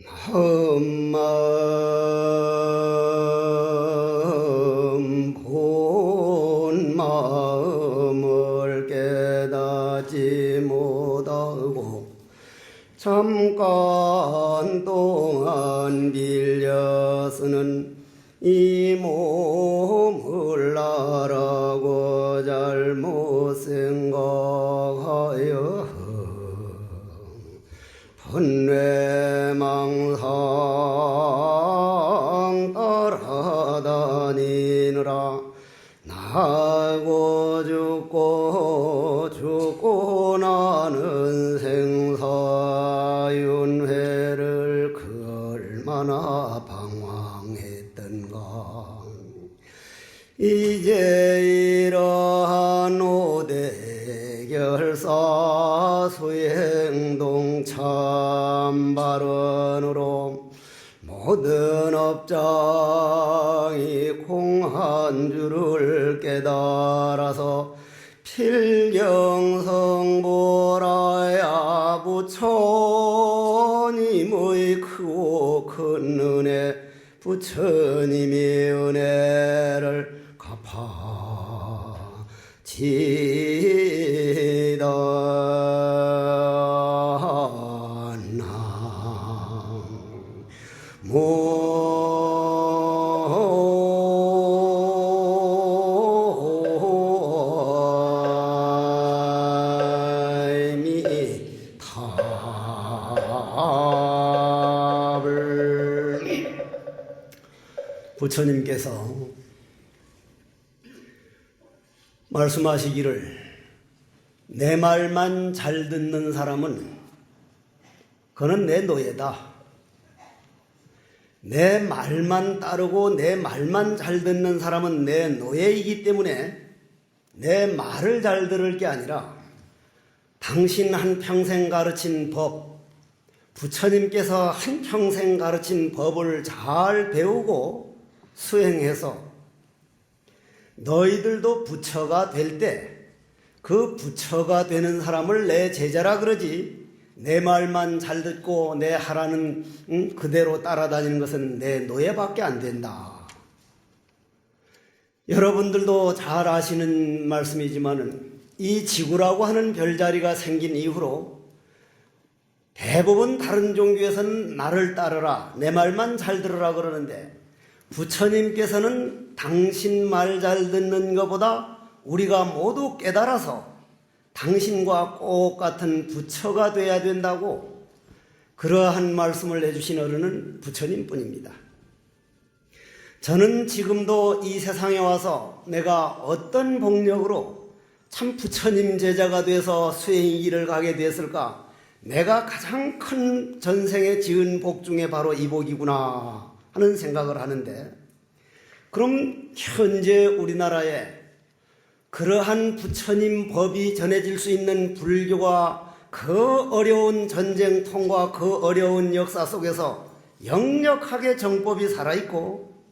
마음 본 마음을 깨닫지 못하고 잠깐 동안 빌려 쓰는 이 몸을 나라고 잘못 생각하여 번뇌망상 따라다니느라 나고 죽고 나는 생사윤회를 얼마나 방황했던가. 이제 이러한 오대결사 수행동 참발언으로 모든 업장이 공한 줄을 깨달아서 필경성보라야 부처님의 크고 큰 은혜, 부처님이 은혜를 부처님께서 말씀하시기를 내 말만 잘 듣는 사람은 그는 내 노예다. 내 말만 따르고 내 말만 잘 듣는 사람은 내 노예이기 때문에 내 말을 잘 들을 게 아니라 당신 한평생 가르친 법, 부처님께서 한평생 가르친 법을 잘 배우고 수행해서 너희들도 부처가 될 때 그 부처가 되는 사람을 내 제자라 그러지, 내 말만 잘 듣고 내 하라는 그대로 따라다니는 것은 내 노예밖에 안 된다. 여러분들도 잘 아시는 말씀이지만은 이 지구라고 하는 별자리가 생긴 이후로 대부분 다른 종교에서는 나를 따르라, 내 말만 잘 들으라 그러는데 부처님께서는 당신 말 잘 듣는 것보다 우리가 모두 깨달아서 당신과 똑같은 부처가 돼야 된다고 그러한 말씀을 해주신 어른은 부처님뿐입니다. 저는 지금도 이 세상에 와서 내가 어떤 복력으로 참 부처님 제자가 돼서 수행의 길을 가게 되었을까? 내가 가장 큰 전생에 지은 복 중에 바로 이 복이구나 하는 생각을 하는데, 그럼 현재 우리나라에 그러한 부처님 법이 전해질 수 있는 불교가 그 어려운 전쟁통과 그 어려운 역사 속에서 역력하게 정법이 살아있고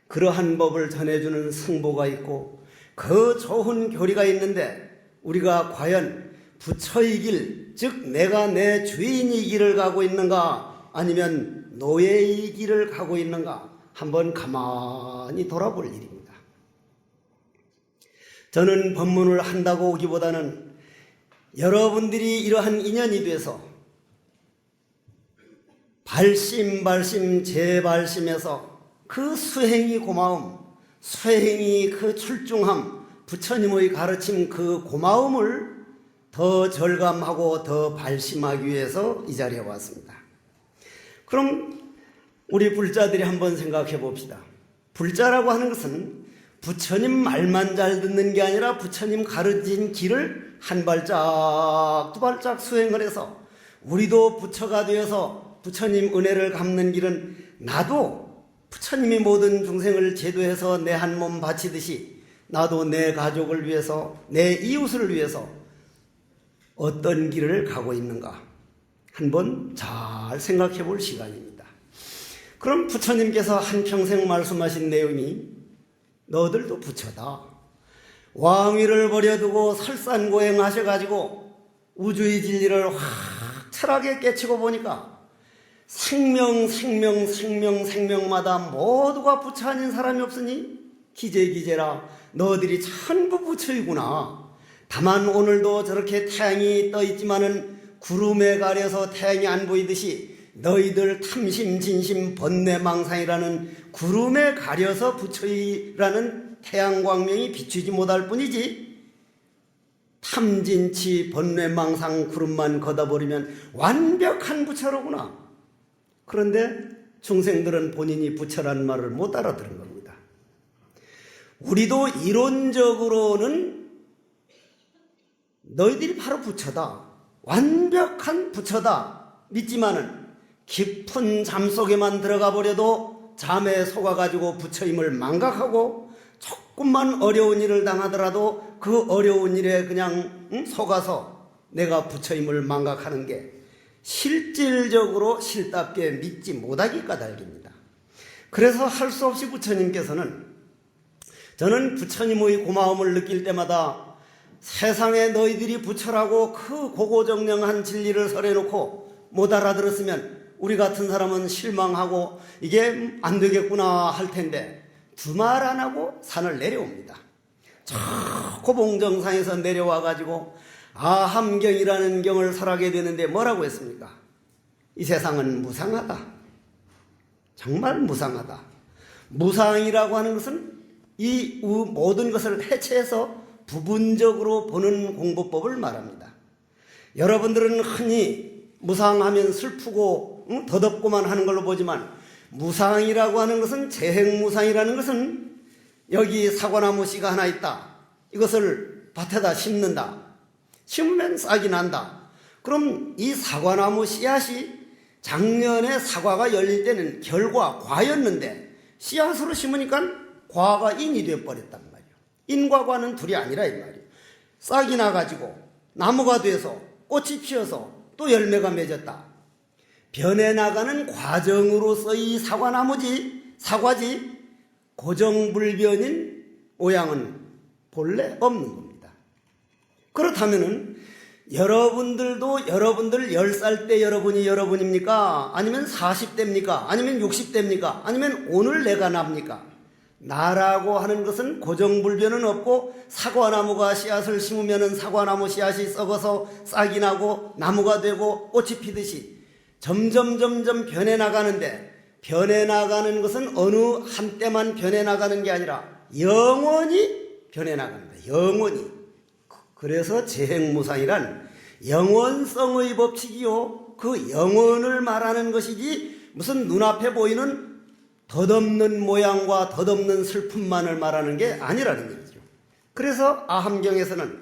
그러한 법을 전해주는 승보가 있고 그 좋은 교리가 있는데 우리가 과연 부처의 길, 즉 내가 내 주인의 길을 가고 있는가 아니면 노예의 길을 가고 있는가 한번 가만히 돌아볼 일입니다. 저는 법문을 한다고 오기보다는 여러분들이 이러한 인연이 돼서 발심 재발심에서 그 수행이 고마움, 수행이 그 출중함, 부처님의 가르침 그 고마움을 더 절감하고 더 발심하기 위해서 이 자리에 왔습니다. 그럼 우리 불자들이 한번 생각해 봅시다. 불자라고 하는 것은 부처님 말만 잘 듣는 게 아니라 부처님 가르친 길을 한 발짝 두 발짝 수행을 해서 우리도 부처가 되어서 부처님 은혜를 갚는 길은 나도 부처님이 모든 중생을 제도해서 내 한 몸 바치듯이 나도 내 가족을 위해서 내 이웃을 위해서 어떤 길을 가고 있는가 한번 잘 생각해 볼 시간입니다. 그럼 부처님께서 한평생 말씀하신 내용이 너들도 부처다. 왕위를 버려두고 설산고행하셔가지고 우주의 진리를 확 철학에 깨치고 보니까 생명마다 모두가 부처 아닌 사람이 없으니 기재라 너희들이 전부 부처이구나. 다만 오늘도 저렇게 태양이 떠 있지만은 구름에 가려서 태양이 안 보이듯이 너희들 탐심 진심 번뇌망상이라는 구름에 가려서 부처이라는 태양광명이 비추지 못할 뿐이지, 탐진치 번뇌망상 구름만 걷어버리면 완벽한 부처로구나. 그런데 중생들은 본인이 부처라는 말을 못 알아들은 겁니다. 우리도 이론적으로는 너희들이 바로 부처다, 완벽한 부처다 믿지만은 깊은 잠 속에만 들어가 버려도 잠에 속아가지고 부처임을 망각하고 조금만 어려운 일을 당하더라도 그 어려운 일에 그냥 속아서 내가 부처임을 망각하는 게 실질적으로 실답게 믿지 못하기 까닭입니다. 그래서 할 수 없이 부처님께서는, 저는 부처님의 고마움을 느낄 때마다 세상에 너희들이 부처라고 그 고고정령한 진리를 설해놓고 못 알아들었으면 우리 같은 사람은 실망하고 이게 안 되겠구나 할 텐데 두 말 안 하고 산을 내려옵니다. 저 고봉정상에서 내려와가지고 아함경이라는 경을 설하게 되는데 뭐라고 했습니까? 이 세상은 무상하다. 정말 무상하다. 무상이라고 하는 것은 이 모든 것을 해체해서 부분적으로 보는 공부법을 말합니다. 여러분들은 흔히 무상하면 슬프고 더덥고만 하는 걸로 보지만, 무상이라고 하는 것은, 재행무상이라는 것은 여기 사과나무 씨가 하나 있다. 이것을 밭에다 심는다. 심으면 싹이 난다. 그럼 이 사과나무 씨앗이 작년에 사과가 열릴 때는 결과, 과였는데 씨앗으로 심으니까 과가 인이 되어버렸단 말이에요. 인과 과는 둘이 아니라 이 말이에요. 싹이 나가지고 나무가 돼서 꽃이 피어서 또 열매가 맺었다. 변해나가는 과정으로서 이 사과지 고정불변인 모양은 본래 없는 겁니다. 그렇다면은 여러분들도 여러분들 10살 때 여러분이 여러분입니까? 아니면 40대입니까? 아니면 60대입니까? 아니면 오늘 내가 납니까? 나라고 하는 것은 고정불변은 없고, 사과나무가 씨앗을 심으면 사과나무 씨앗이 썩어서 싹이 나고 나무가 되고 꽃이 피듯이 점점 변해나가는데, 변해나가는 것은 어느 한때만 변해나가는 게 아니라 영원히 변해나갑니다. 영원히. 그래서 재행무상이란 영원성의 법칙이요, 그 영원을 말하는 것이지 무슨 눈앞에 보이는 덧없는 모양과 덧없는 슬픔만을 말하는 게 아니라는 얘기죠. 그래서 아함경에서는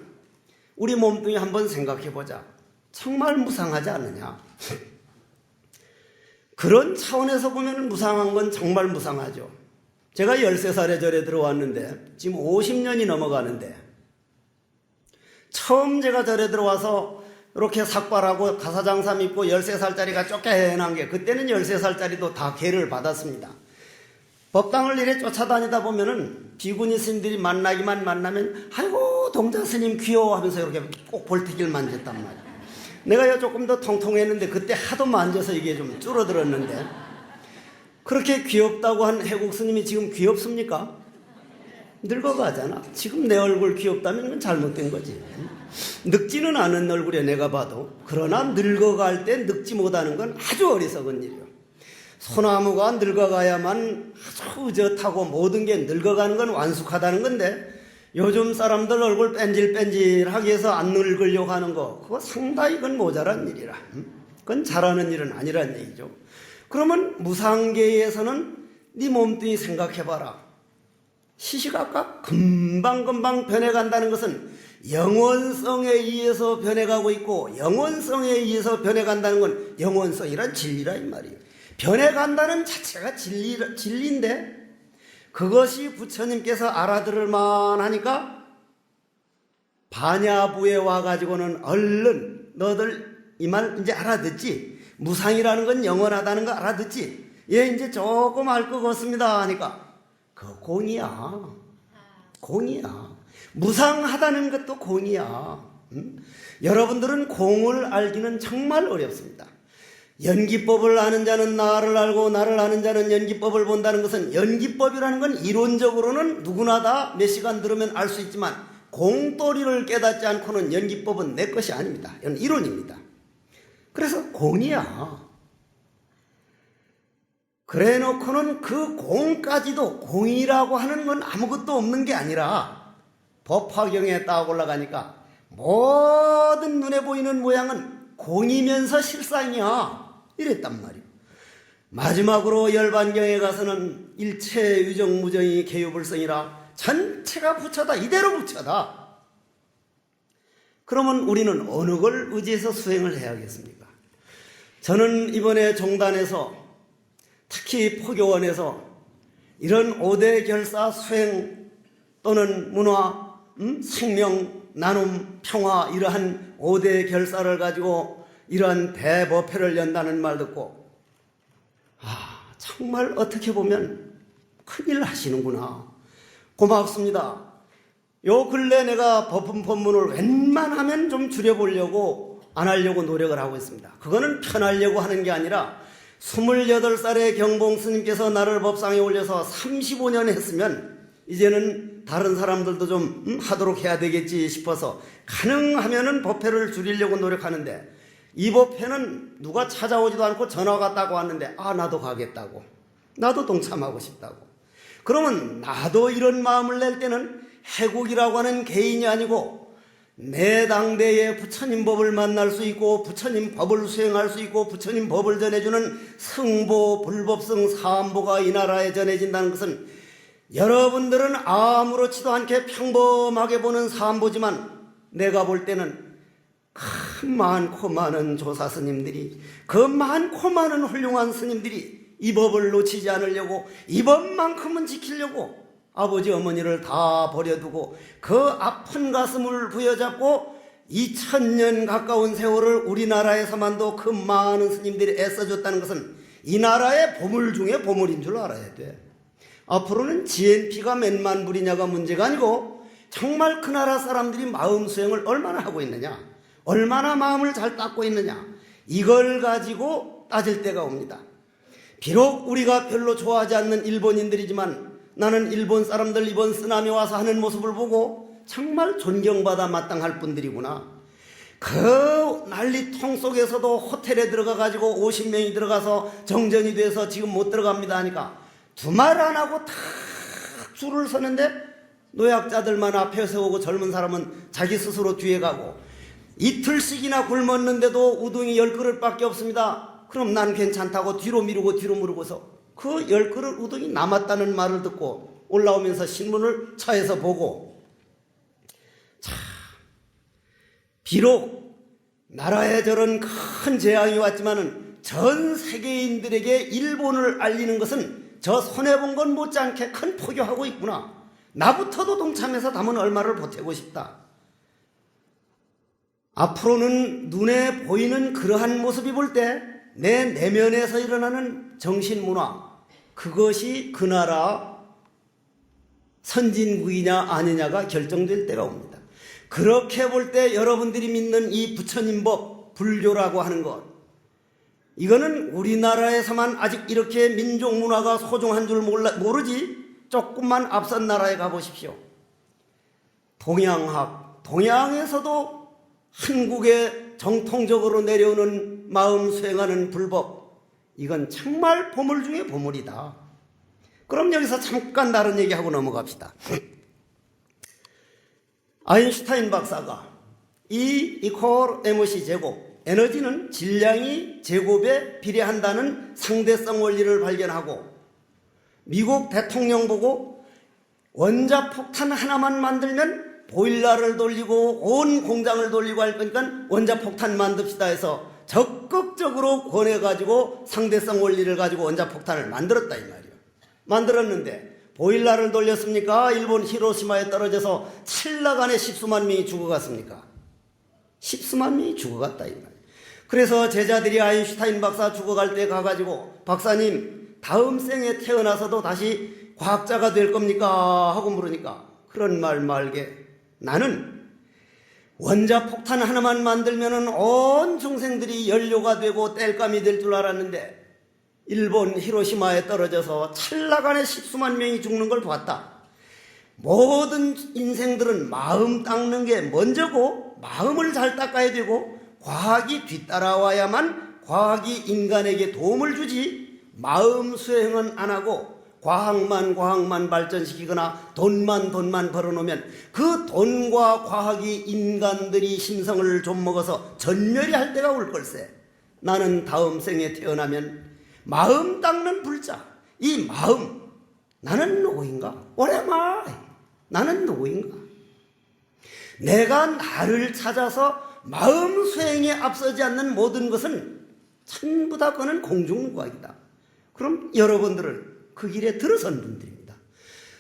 우리 몸뚱이 한번 생각해보자. 정말 무상하지 않느냐. 그런 차원에서 보면 무상한 건 정말 무상하죠. 제가 13살에 절에 들어왔는데 지금 50년이 넘어가는데, 처음 제가 절에 들어와서 이렇게 삭발하고 가사장사 입고 13살짜리가 쫓겨난 게, 그때는 13살짜리도 다 계를 받았습니다. 법당을 이래 쫓아다니다 보면은 비구니 스님들이 만나면 아이고 동자 스님 귀여워 하면서 이렇게 꼭 볼태기를 만졌단 말이야. 내가 조금 더 통통했는데 그때 하도 만져서 이게 좀 줄어들었는데, 그렇게 귀엽다고 한 해국 스님이 지금 귀엽습니까? 늙어가잖아. 지금 내 얼굴 귀엽다면 그건 잘못된 거지. 늙지는 않은 얼굴에 내가 봐도. 그러나 늙어갈 때 늙지 못하는 건 아주 어리석은 일이요. 소나무가 늙어가야만 아주 의젓하고 모든 게 늙어가는 건 완숙하다는 건데, 요즘 사람들 얼굴 뺀질뺀질하게 해서 안 늙으려고 하는 거, 그거 상당히 그건 모자란 일이라. 그건 잘하는 일은 아니란 얘기죠. 그러면 무상계에서는 네 몸뚱이 생각해봐라. 시시각각 금방금방 변해간다는 것은 영원성에 의해서 변해가고 있고, 영원성에 의해서 변해간다는 건 영원성이란 진리라 이 말이에요. 변해간다는 자체가 진리인데, 그것이 부처님께서 알아들을 만하니까 반야부에 와가지고는 얼른 너들 이 말 이제 알아듣지? 무상이라는 건 영원하다는 거 알아듣지? 예, 이제 조금 알 것 같습니다 하니까 그 공이야. 공이야. 무상하다는 것도 공이야. 여러분들은 공을 알기는 정말 어렵습니다. 연기법을 아는 자는 나를 알고 나를 아는 자는 연기법을 본다는 것은, 연기법이라는 건 이론적으로는 누구나 다 몇 시간 들으면 알 수 있지만 공도리를 깨닫지 않고는 연기법은 내 것이 아닙니다. 이건 이론입니다. 그래서 공이야. 그래 놓고는 그 공까지도, 공이라고 하는 건 아무것도 없는 게 아니라 법화경에 딱 올라가니까 모든 눈에 보이는 모양은 공이면서 실상이야, 이랬단 말이에요. 마지막으로 열반경에 가서는 일체 유정무정이 개유불성이라 전체가 부처다, 이대로 부처다. 그러면 우리는 어느 걸 의지해서 수행을 해야겠습니까? 저는 이번에 종단에서, 특히 포교원에서 이런 5대 결사 수행 또는 문화, 생명, 나눔, 평화, 이러한 5대 결사를 가지고 이러한 대법회를 연다는 말 듣고, 정말 어떻게 보면 큰일 하시는구나, 고맙습니다. 요 근래 내가 법문을 웬만하면 좀 줄여보려고, 안 하려고 노력을 하고 있습니다. 그거는 편하려고 하는 게 아니라 28살의 경봉 스님께서 나를 법상에 올려서 35년 했으면 이제는 다른 사람들도 좀 하도록 해야 되겠지 싶어서 가능하면은 법회를 줄이려고 노력하는데, 이 법회는 누가 찾아오지도 않고 전화가 딱 왔는데 나도 가겠다고, 나도 동참하고 싶다고. 그러면 나도 이런 마음을 낼 때는 해국이라고 하는 개인이 아니고 내 당대에 부처님 법을 만날 수 있고 부처님 법을 수행할 수 있고 부처님 법을 전해주는 승보, 불법성, 사안보가 이 나라에 전해진다는 것은, 여러분들은 아무렇지도 않게 평범하게 보는 사안보지만 내가 볼 때는 그 많고 많은 조사 스님들이, 그 많고 많은 훌륭한 스님들이 이 법을 놓치지 않으려고, 이 법만큼은 지키려고 아버지 어머니를 다 버려두고 그 아픈 가슴을 부여잡고 2000년 가까운 세월을 우리나라에서만도 그 많은 스님들이 애써줬다는 것은 이 나라의 보물 중에 보물인 줄 알아야 돼. 앞으로는 GNP가 몇만 불이냐가 문제가 아니고 정말 그 나라 사람들이 마음 수행을 얼마나 하고 있느냐, 얼마나 마음을 잘 닦고 있느냐, 이걸 가지고 따질 때가 옵니다. 비록 우리가 별로 좋아하지 않는 일본인들이지만 나는 일본 사람들 이번 쓰나미 와서 하는 모습을 보고 정말 존경받아 마땅할 분들이구나. 그 난리통 속에서도 호텔에 들어가 가지고 50명이 들어가서 정전이 돼서 지금 못 들어갑니다 하니까 두말 안 하고 다 줄을 서는데, 노약자들만 앞에 세우고 젊은 사람은 자기 스스로 뒤에 가고, 이틀씩이나 굶었는데도 우동이 10그릇밖에 없습니다. 그럼 난 괜찮다고 뒤로 미루고서 그 10그릇 우동이 남았다는 말을 듣고 올라오면서 신문을 차에서 보고, 비록 나라에 저런 큰 재앙이 왔지만은 전 세계인들에게 일본을 알리는 것은 저 손해본 건 못지않게 큰 포교하고 있구나. 나부터도 동참해서 담은 얼마를 보태고 싶다. 앞으로는 눈에 보이는 그러한 모습이 볼 때 내 내면에서 일어나는 정신문화, 그것이 그 나라 선진국이냐 아니냐가 결정될 때가 옵니다. 그렇게 볼 때 여러분들이 믿는 이 부처님 법, 불교라고 하는 것, 이거는 우리나라에서만 아직 이렇게 민족 문화가 소중한 줄 모르지, 조금만 앞선 나라에 가보십시오. 동양학, 동양에서도 한국에 정통적으로 내려오는 마음 수행하는 불법, 이건 정말 보물 중에 보물이다. 그럼 여기서 잠깐 다른 얘기하고 넘어갑시다. 아인슈타인 박사가 E 이퀄 MC 제곱, 에너지는 질량이 제곱에 비례한다는 상대성 원리를 발견하고, 미국 대통령 보고 원자폭탄 하나만 만들면 보일러를 돌리고 온 공장을 돌리고 할 거니까 원자폭탄 만듭시다 해서 적극적으로 권해가지고 상대성 원리를 가지고 원자폭탄을 만들었다 이 말이에요. 만들었는데 보일러를 돌렸습니까? 일본 히로시마에 떨어져서 찰나간에 10수만 명이 죽어갔습니까? 10수만 명이 죽어갔다 이 말이에요. 그래서 제자들이 아인슈타인 박사 죽어갈 때 가가지고, 박사님 다음 생에 태어나서도 다시 과학자가 될 겁니까? 하고 물으니까 그런 말 말게, 나는 원자폭탄 하나만 만들면은 온 중생들이 연료가 되고 땔감이 될 줄 알았는데 일본 히로시마에 떨어져서 찰나간에 십수만 명이 죽는 걸 봤다. 모든 인생들은 마음 닦는 게 먼저고 마음을 잘 닦아야 되고 과학이 뒤따라와야만 과학이 인간에게 도움을 주지 마음 수행은 안 하고 과학만 발전시키거나 돈만 벌어놓으면 그 돈과 과학이 인간들이 심성을 좀 먹어서 전멸이 할 때가 올 걸세. 나는 다음 생에 태어나면 마음 닦는 불자, 이 마음, 나는 누구인가? 오래마 나는 누구인가? 내가 나를 찾아서 마음 수행에 앞서지 않는 모든 것은 전부 다 그는 공중과학이다. 그럼 여러분들은 그 길에 들어선 분들입니다.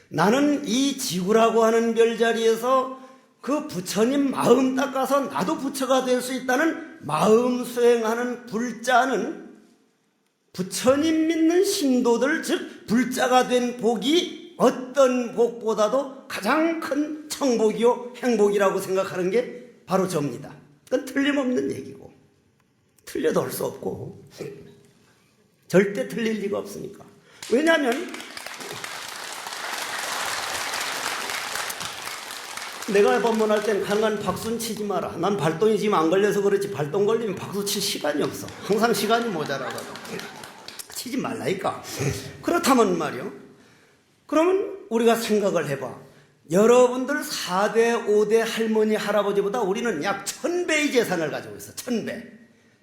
나는 이 지구라고 하는 별자리에서 그 부처님 마음 닦아서 나도 부처가 될 수 있다는 마음 수행하는 불자는 부처님 믿는 신도들, 즉 불자가 된 복이 어떤 복보다도 가장 큰 청복이요 행복이라고 생각하는 게 바로 접니다. 그건 틀림없는 얘기고 틀려도 할 수 없고 절대 틀릴 리가 없으니까. 왜냐하면 내가 법문할 땐 강한 박수는 치지 마라. 난 발동이 지금 안 걸려서 그렇지 발동 걸리면 박수 칠 시간이 없어. 항상 시간이 모자라거든. 치지 말라니까. 그렇다면 말이요. 그러면 우리가 생각을 해봐. 여러분들 4대 5대 할머니 할아버지보다 우리는 약 1000배의 재산을 가지고 있어.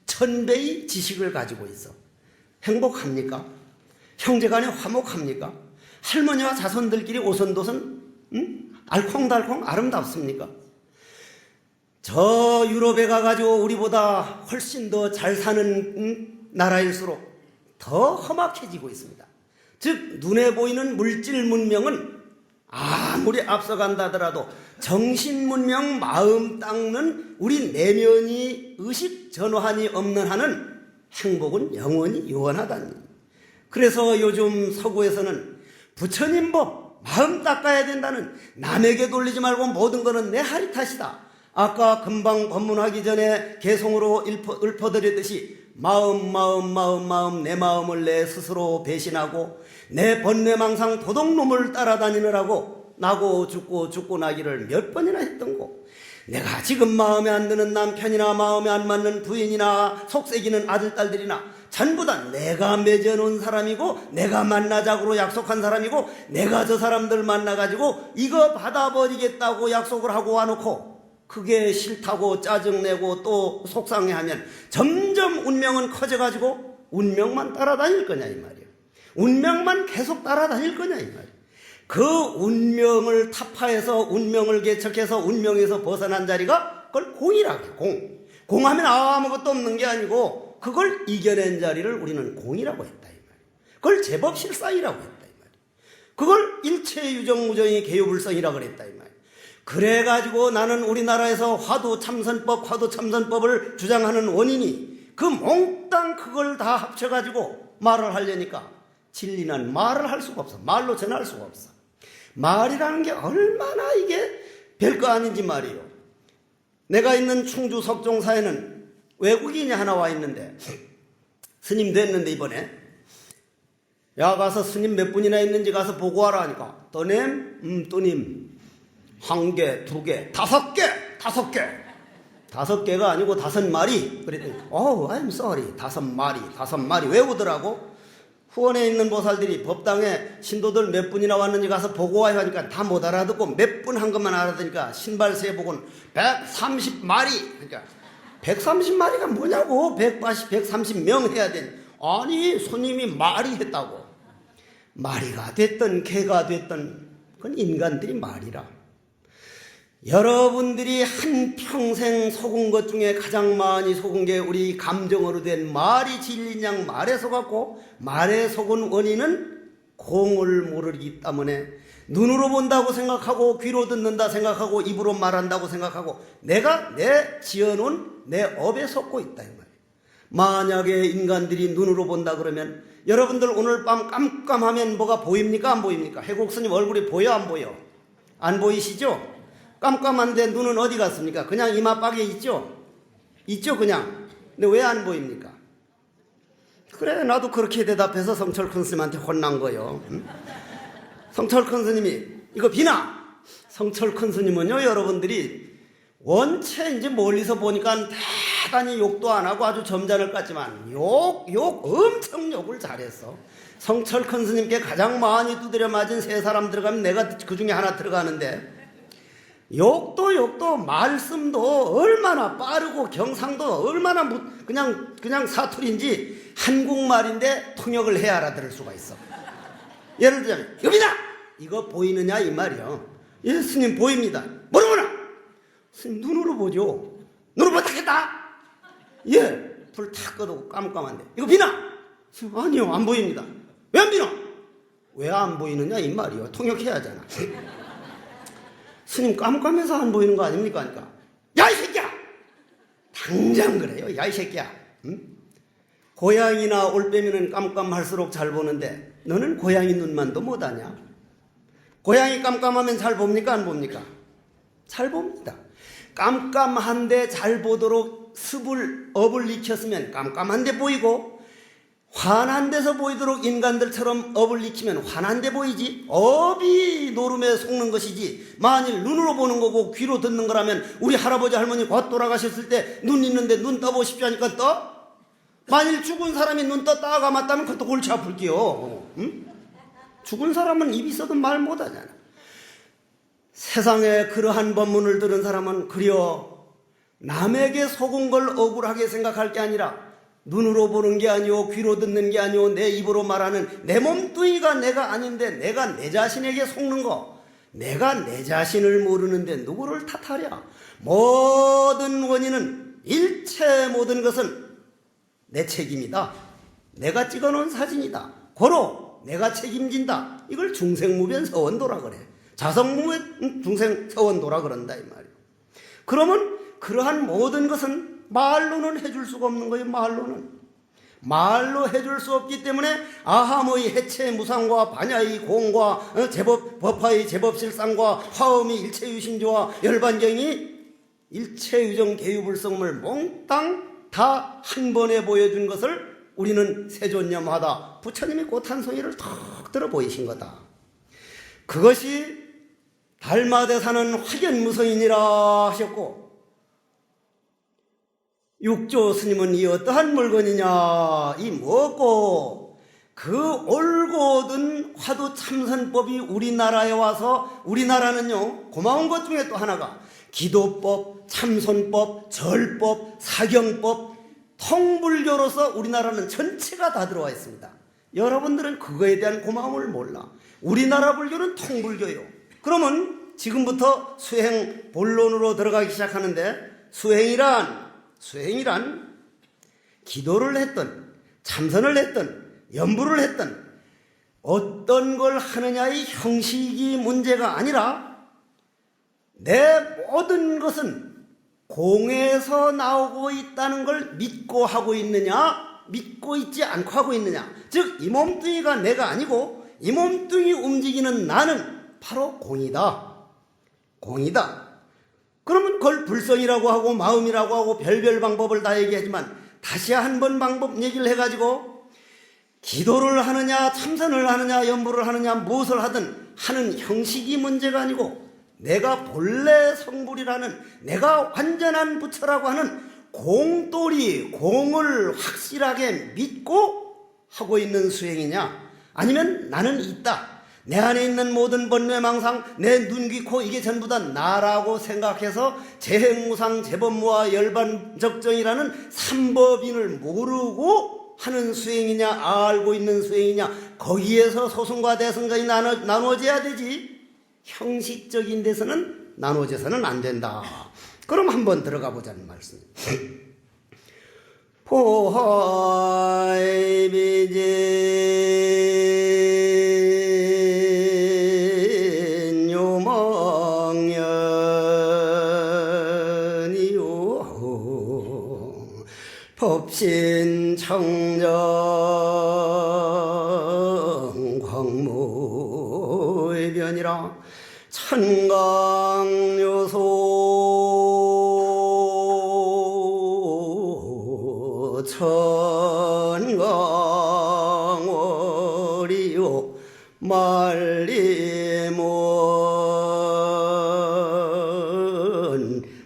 1000배의 지식을 가지고 있어. 행복합니까? 형제간에 화목합니까? 할머니와 자손들끼리 오손도손 알콩달콩 아름답습니까? 저 유럽에 가가지고 우리보다 훨씬 더 잘 사는 나라일수록 더 험악해지고 있습니다. 즉 눈에 보이는 물질 문명은 아무리 앞서간다 하더라도 정신 문명, 마음 닦는 우리 내면이 의식 전환이 없는 한은 행복은 영원히 요원하다니. 그래서 요즘 서구에서는 부처님 법, 마음 닦아야 된다는, 남에게 돌리지 말고 모든 거는 내 하리 탓이다. 아까 금방 법문하기 전에 개송으로 읊어드렸듯이 마음 내 마음을 내 스스로 배신하고 내 번뇌망상 도둑놈을 따라다니느라고 나고 죽고 나기를 몇 번이나 했던고. 내가 지금 마음에 안 드는 남편이나 마음에 안 맞는 부인이나 속색이는 아들 딸들이나 전부 다 내가 맺어놓은 사람이고 내가 만나자고로 약속한 사람이고 내가 저 사람들 만나가지고 이거 받아버리겠다고 약속을 하고 와놓고 그게 싫다고 짜증내고 또 속상해하면 점점 운명은 커져가지고 운명만 따라다닐 거냐 이 말이에요. 운명만 계속 따라다닐 거냐 이 말이에요. 그 운명을 타파해서 운명을 개척해서 운명에서 벗어난 자리가 그걸 공이라고 해요. 공하면 아무것도 없는 게 아니고 그걸 이겨낸 자리를 우리는 공이라고 했다 이 말이에요. 그걸 제법 실사이라고 했다 이 말이에요. 그걸 일체 유정무정의 개요불성이라고 그랬다 이 말이에요. 그래가지고 나는 우리나라에서 화두참선법을 주장하는 원인이 그 몽땅 그걸 다 합쳐가지고 말을 하려니까 진리는 말을 할 수가 없어. 말로 전할 수가 없어. 말이라는 게 얼마나 이게 별거 아닌지 말이에요. 내가 있는 충주 석종사에는 외국인이 하나 와 있는데 스님 됐는데 이번에 야 가서 스님 몇 분이나 있는지 가서 보고 와라 하니까 또님 한 개, 두 개, 다섯 개. 다섯 개가 아니고 5마리. 그랬더니 I'm sorry. 5마리 외우더라고. 후원에 있는 보살들이 법당에 신도들 몇 분이나 왔는지 가서 보고 와야 하니까 다 못 알아듣고 몇 분 한 것만 알아듣니까 신발 세복은 130마리. 그러니까 130마리가 뭐냐고. 130명 해야 되니. 아니 손님이 말이 했다고. 말이가 됐든 개가 됐든 그건 인간들이 말이라. 여러분들이 한평생 속은 것 중에 가장 많이 속은 게 우리 감정으로 된 말이 진리인 양 말에 속았고, 말에 속은 원인은 공을 모르기 때문에 눈으로 본다고 생각하고 귀로 듣는다 생각하고 입으로 말한다고 생각하고 내가 내 지어놓은 내 업에 속고 있다 이 말이에요. 만약에 인간들이 눈으로 본다 그러면 여러분들 오늘 밤 깜깜하면 뭐가 보입니까 안 보입니까? 해곡스님 얼굴이 보여 안 보여? 안 보이시죠? 깜깜한데 눈은 어디 갔습니까? 그냥 이마박에 있죠? 있죠 그냥. 근데 왜 안 보입니까? 그래 나도 그렇게 대답해서 성철 큰 스님한테 혼난 거요. 응? 성철 큰 스님이 이거 비나. 성철 큰 스님은요 여러분들이 원체 이제 멀리서 보니까 대단히 욕도 안 하고 아주 점잖을 것 같지만 엄청 욕을 잘했어. 성철 큰 스님께 가장 많이 두드려 맞은 세 사람 들어가면 내가 그 중에 하나 들어가는데 욕도 말씀도 얼마나 빠르고 경상도 얼마나 그냥 사투리인지 한국말인데 통역을 해야 알아들을 수가 있어. 예를 들자면 여기다 이거 보이느냐 이 말이요. 예 스님 보입니다. 뭐라구나 스님 눈으로 보죠. 눈으로 보다겠다. 예 불 탁 꺼두고 깜깜한데 이거 비나 스님, 아니요 안 보입니다. 왜 안 비나 왜 안 보이느냐 이 말이요. 통역해야 하잖아. 스님 깜깜해서 안 보이는 거 아닙니까? 그러니까 야 이 새끼야 당장 그래요. 야 이 새끼야 응? 고양이나 올빼미는 깜깜할수록 잘 보는데 너는 고양이 눈만도 못하냐? 고양이 깜깜하면 잘 봅니까 안 봅니까? 잘 봅니다. 깜깜한데 잘 보도록 업을 익혔으면 깜깜한데 보이고 환한 데서 보이도록 인간들처럼 업을 익히면 환한 데 보이지. 업이 노름에 속는 것이지 만일 눈으로 보는 거고 귀로 듣는 거라면 우리 할아버지 할머니 곧 돌아가셨을 때 눈 있는데 눈 떠보십시오 하니까 떠? 만일 죽은 사람이 눈 떴다가 감았다면 그것도 골치 아플게요. 응? 죽은 사람은 입 있어도 말 못하잖아. 세상에 그러한 법문을 들은 사람은 그려 남에게 속은 걸 억울하게 생각할 게 아니라 눈으로 보는 게 아니오 귀로 듣는 게 아니오 내 입으로 말하는 내 몸뚱이가 내가 아닌데 내가 내 자신에게 속는 거 내가 내 자신을 모르는데 누구를 탓하랴. 모든 원인은 일체 모든 것은 내 책임이다. 내가 찍어놓은 사진이다. 고로 내가 책임진다. 이걸 중생무변서원도라 그래. 자성무변 중생서원도라 그런다 이 말이에요. 그러면 그러한 모든 것은 말로는 해줄 수가 없는 거예요. 말로 해줄 수 없기 때문에 아함의 해체 무상과 반야의 공과 법화의 제법실상과 화엄의 일체유심조와 열반경이 일체유정 개유불성을 몽땅 다 한 번에 보여준 것을 우리는 세존념하다. 부처님이 그 탄소리를 턱 들어 보이신 거다. 그것이 달마대사는 확연무성이니라 하셨고 육조 스님은 이 어떠한 물건이냐 이 뭐고 그 올곧은 화두참선법이 우리나라에 와서 우리나라는요 고마운 것 중에 또 하나가 기도법, 참선법, 절법, 사경법 통불교로서 우리나라는 전체가 다 들어와 있습니다. 여러분들은 그거에 대한 고마움을 몰라. 우리나라 불교는 통불교요. 그러면 지금부터 수행 본론으로 들어가기 시작하는데 수행이란 기도를 했든 참선을 했든 연부를 했든 어떤 걸 하느냐의 형식이 문제가 아니라 내 모든 것은 공에서 나오고 있다는 걸 믿고 하고 있느냐 믿고 있지 않고 하고 있느냐. 즉 이 몸뚱이가 내가 아니고 이 몸뚱이 움직이는 나는 바로 공이다. 그러면 그걸 불성이라고 하고 마음이라고 하고 별별 방법을 다 얘기하지만 다시 한번 방법 얘기를 해가지고 기도를 하느냐 참선을 하느냐 연부를 하느냐 무엇을 하든 하는 형식이 문제가 아니고 내가 본래 성불이라는 내가 완전한 부처라고 하는 공돌이 공을 확실하게 믿고 하고 있는 수행이냐 아니면 나는 있다. 내 안에 있는 모든 번뇌망상, 내 눈, 귀, 코 이게 전부 다 나라고 생각해서 재행무상, 재법무와 열반적정이라는 삼법인을 모르고 하는 수행이냐 알고 있는 수행이냐 거기에서 소승과 대승까지 나누어져야 되지 형식적인 데서는 나누어져서는 안 된다. 그럼 한번 들어가 보자는 말씀입니다. 포하이비진 요망연이요 법신청정 광무의 변이라 천강요소 영월이요 말리문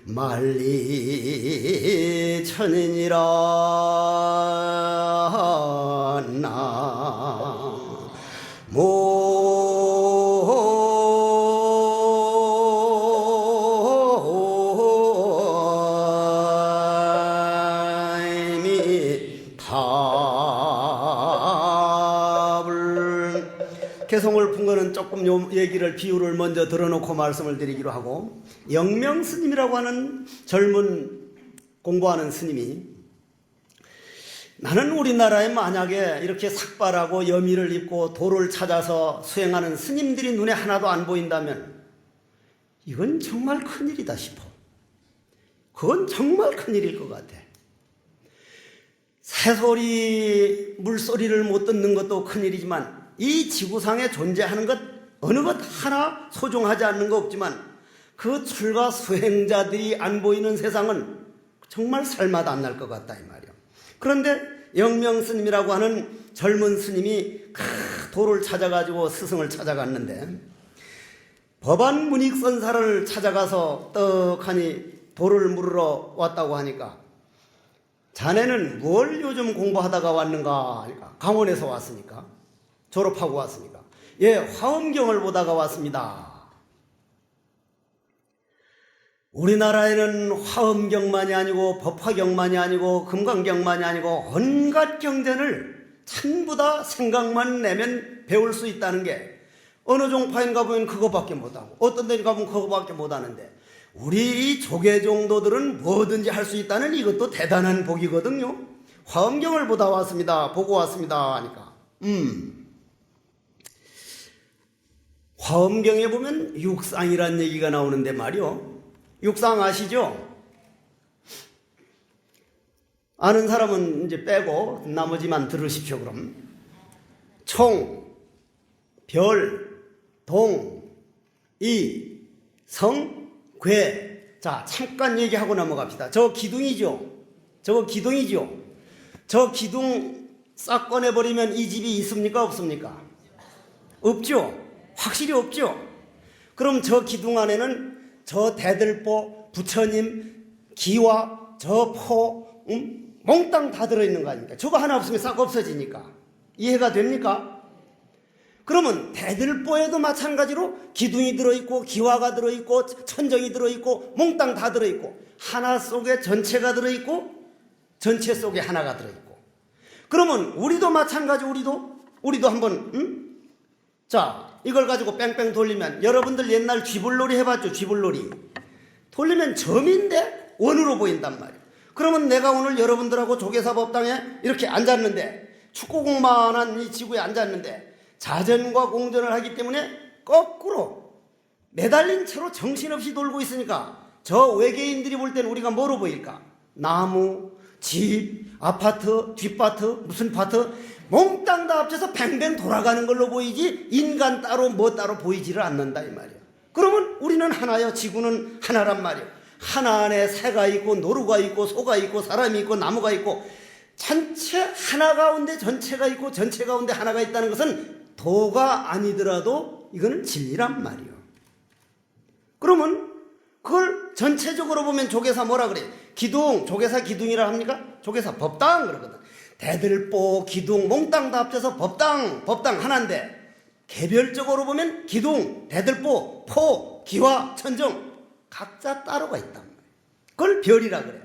만리천인이라 개성을 푼 거는 조금 요 얘기를 비유를 먼저 들어놓고 말씀을 드리기로 하고, 영명 스님이라고 하는 젊은 공부하는 스님이 나는 우리나라에 만약에 이렇게 삭발하고 여미를 입고 도를 찾아서 수행하는 스님들이 눈에 하나도 안 보인다면 이건 정말 큰일이다 싶어. 그건 정말 큰일일 것 같아. 새소리, 물소리를 못 듣는 것도 큰일이지만 이 지구상에 존재하는 것 어느 것 하나 소중하지 않는 거 없지만 그 출가 수행자들이 안 보이는 세상은 정말 살맛 안 날 것 같다 이 말이야. 그런데 영명 스님이라고 하는 젊은 스님이 도를 찾아가지고 스승을 찾아갔는데, 법안 문익선사를 찾아가서 떡하니 도를 물으러 왔다고 하니까 자네는 뭘 요즘 공부하다가 왔는가 하니까 강원에서 왔으니까, 졸업하고 왔으니까, 예, 화엄경을 보다가 왔습니다. 우리나라에는 화엄경만이 아니고 법화경만이 아니고 금강경만이 아니고 온갖 경전을 전부 다 생각만 내면 배울 수 있다는 게, 어느 종파인 가보면 그거밖에 못하고 어떤 데 가보면 그거밖에 못하는데 우리 이 조계 정도들은 뭐든지 할 수 있다는 이것도 대단한 복이거든요. 화엄경을 보다 왔습니다. 보고 왔습니다 하니까 화엄경에 보면 육상이란 얘기가 나오는데 말이요. 육상 아시죠? 아는 사람은 이제 빼고 나머지만 들으십시오. 그럼 총, 별, 동, 이, 성, 괴. 자, 잠깐 얘기하고 넘어갑시다. 저 기둥이죠? 저거 기둥이죠? 저 기둥 싹 꺼내버리면 이 집이 있습니까? 없습니까? 없죠? 확실히 없죠? 그럼 저 기둥 안에는 저 대들보, 부처님, 기와, 저 포, 몽땅 다 들어있는 거 아닙니까? 저거 하나 없으면 싹 없어지니까. 이해가 됩니까? 그러면 대들보에도 마찬가지로 기둥이 들어있고 기와가 들어있고 천정이 들어있고 몽땅 다 들어있고 하나 속에 전체가 들어있고 전체 속에 하나가 들어있고, 그러면 우리도 마찬가지. 우리도 한번 자, 이걸 가지고 뺑뺑 돌리면, 여러분들 옛날 쥐불놀이 해봤죠? 쥐불놀이 돌리면 점인데 원으로 보인단 말이에요. 그러면 내가 오늘 여러분들하고 조계사 법당에 이렇게 앉았는데, 축구공만한 이 지구에 앉았는데 자전과 공전을 하기 때문에 거꾸로 매달린 채로 정신없이 돌고 있으니까 저 외계인들이 볼 때는 우리가 뭐로 보일까? 나무, 집, 아파트, 뒷파트, 무슨 파트 몽땅 다 합쳐서 뱅뱅 돌아가는 걸로 보이지 인간 따로 뭐 따로 보이지를 않는다 이 말이야. 그러면 우리는 하나요. 지구는 하나란 말이야. 하나 안에 새가 있고 노루가 있고 소가 있고 사람이 있고 나무가 있고 전체 하나 가운데 전체가 있고 전체 가운데 하나가 있다는 것은 도가 아니더라도 이거는 진리란 말이요. 그러면 그걸 전체적으로 보면 조계사 뭐라 그래? 기둥, 조계사 기둥이라 합니까? 조계사 법당 그러거든. 대들보, 기둥, 몽땅 다 합쳐서 법당 하나인데 개별적으로 보면 기둥, 대들보, 포, 기와, 천정 각자 따로가 있단 말이에요. 그걸 별이라 그래.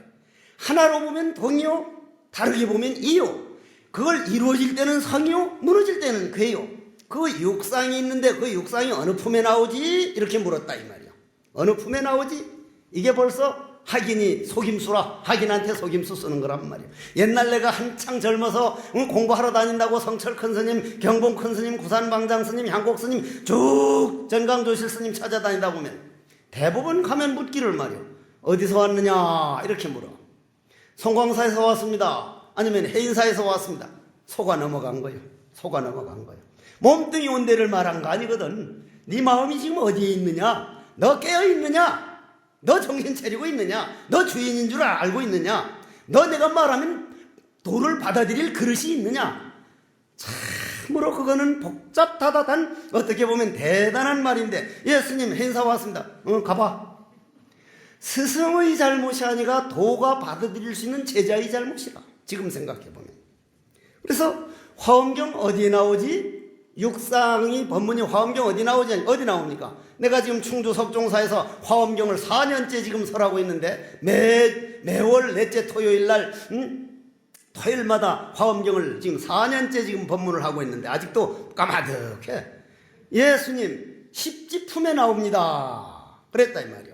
하나로 보면 동이요, 다르게 보면 이요. 그걸 이루어질 때는 성이요, 무너질 때는 괴요. 그 육상이 있는데 그 육상이 어느 품에 나오지? 이렇게 물었다 이 말이야. 어느 품에 나오지? 이게 벌써 학인이 속임수라, 학인한테 속임수 쓰는 거란 말이야. 옛날 내가 한창 젊어서 공부하러 다닌다고 성철 큰 스님, 경봉 큰 스님, 구산방장 스님, 향곡 스님 쭉 전강조실 스님 찾아다니다 보면 대부분 가면 묻기를 말이야. 어디서 왔느냐 이렇게 물어. 송광사에서 왔습니다. 아니면 해인사에서 왔습니다. 속아 넘어간 거예요. 속아 넘어간 거예요. 몸뚱이 온 데를 말한 거 아니거든. 네 마음이 지금 어디에 있느냐? 너 깨어있느냐? 너 정신 차리고 있느냐? 너 주인인 줄 알고 있느냐? 너 내가 말하면 도를 받아들일 그릇이 있느냐? 참으로 그거는 복잡하다단 어떻게 보면 대단한 말인데, 예수님 행사 왔습니다. 가봐. 스승의 잘못이 아니라 도가 받아들일 수 있는 제자의 잘못이라 지금 생각해보면. 그래서 화엄경 어디에 나오지? 육상이 법문이 화엄경 어디 나오지? 어디 나옵니까? 내가 지금 충주 석종사에서 화엄경을 4년째 지금 설하고 있는데 매월 넷째 토요일 날 토요일마다 화엄경을 지금 4년째 지금 법문을 하고 있는데 아직도 까마득해. 예수님 십지품에 나옵니다 그랬다 이 말이요.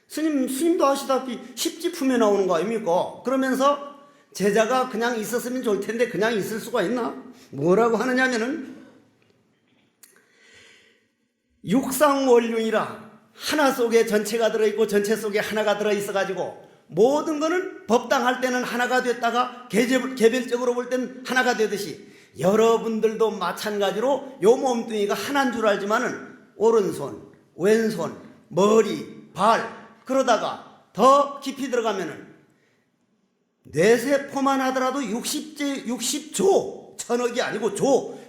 스님도 아시다시피 십지품에 나오는 거 아닙니까? 그러면서 제자가 그냥 있었으면 좋을 텐데 그냥 있을 수가 있나? 뭐라고 하느냐면은 육상원륜이라 하나 속에 전체가 들어있고 전체 속에 하나가 들어있어가지고 모든 거는 법당할 때는 하나가 됐다가 개별적으로 볼 때는 하나가 되듯이 여러분들도 마찬가지로 요 몸뚱이가 하나인 줄 알지만은 오른손, 왼손, 머리, 발 그러다가 더 깊이 들어가면은 뇌세포만 하더라도 60조 천억이 아니고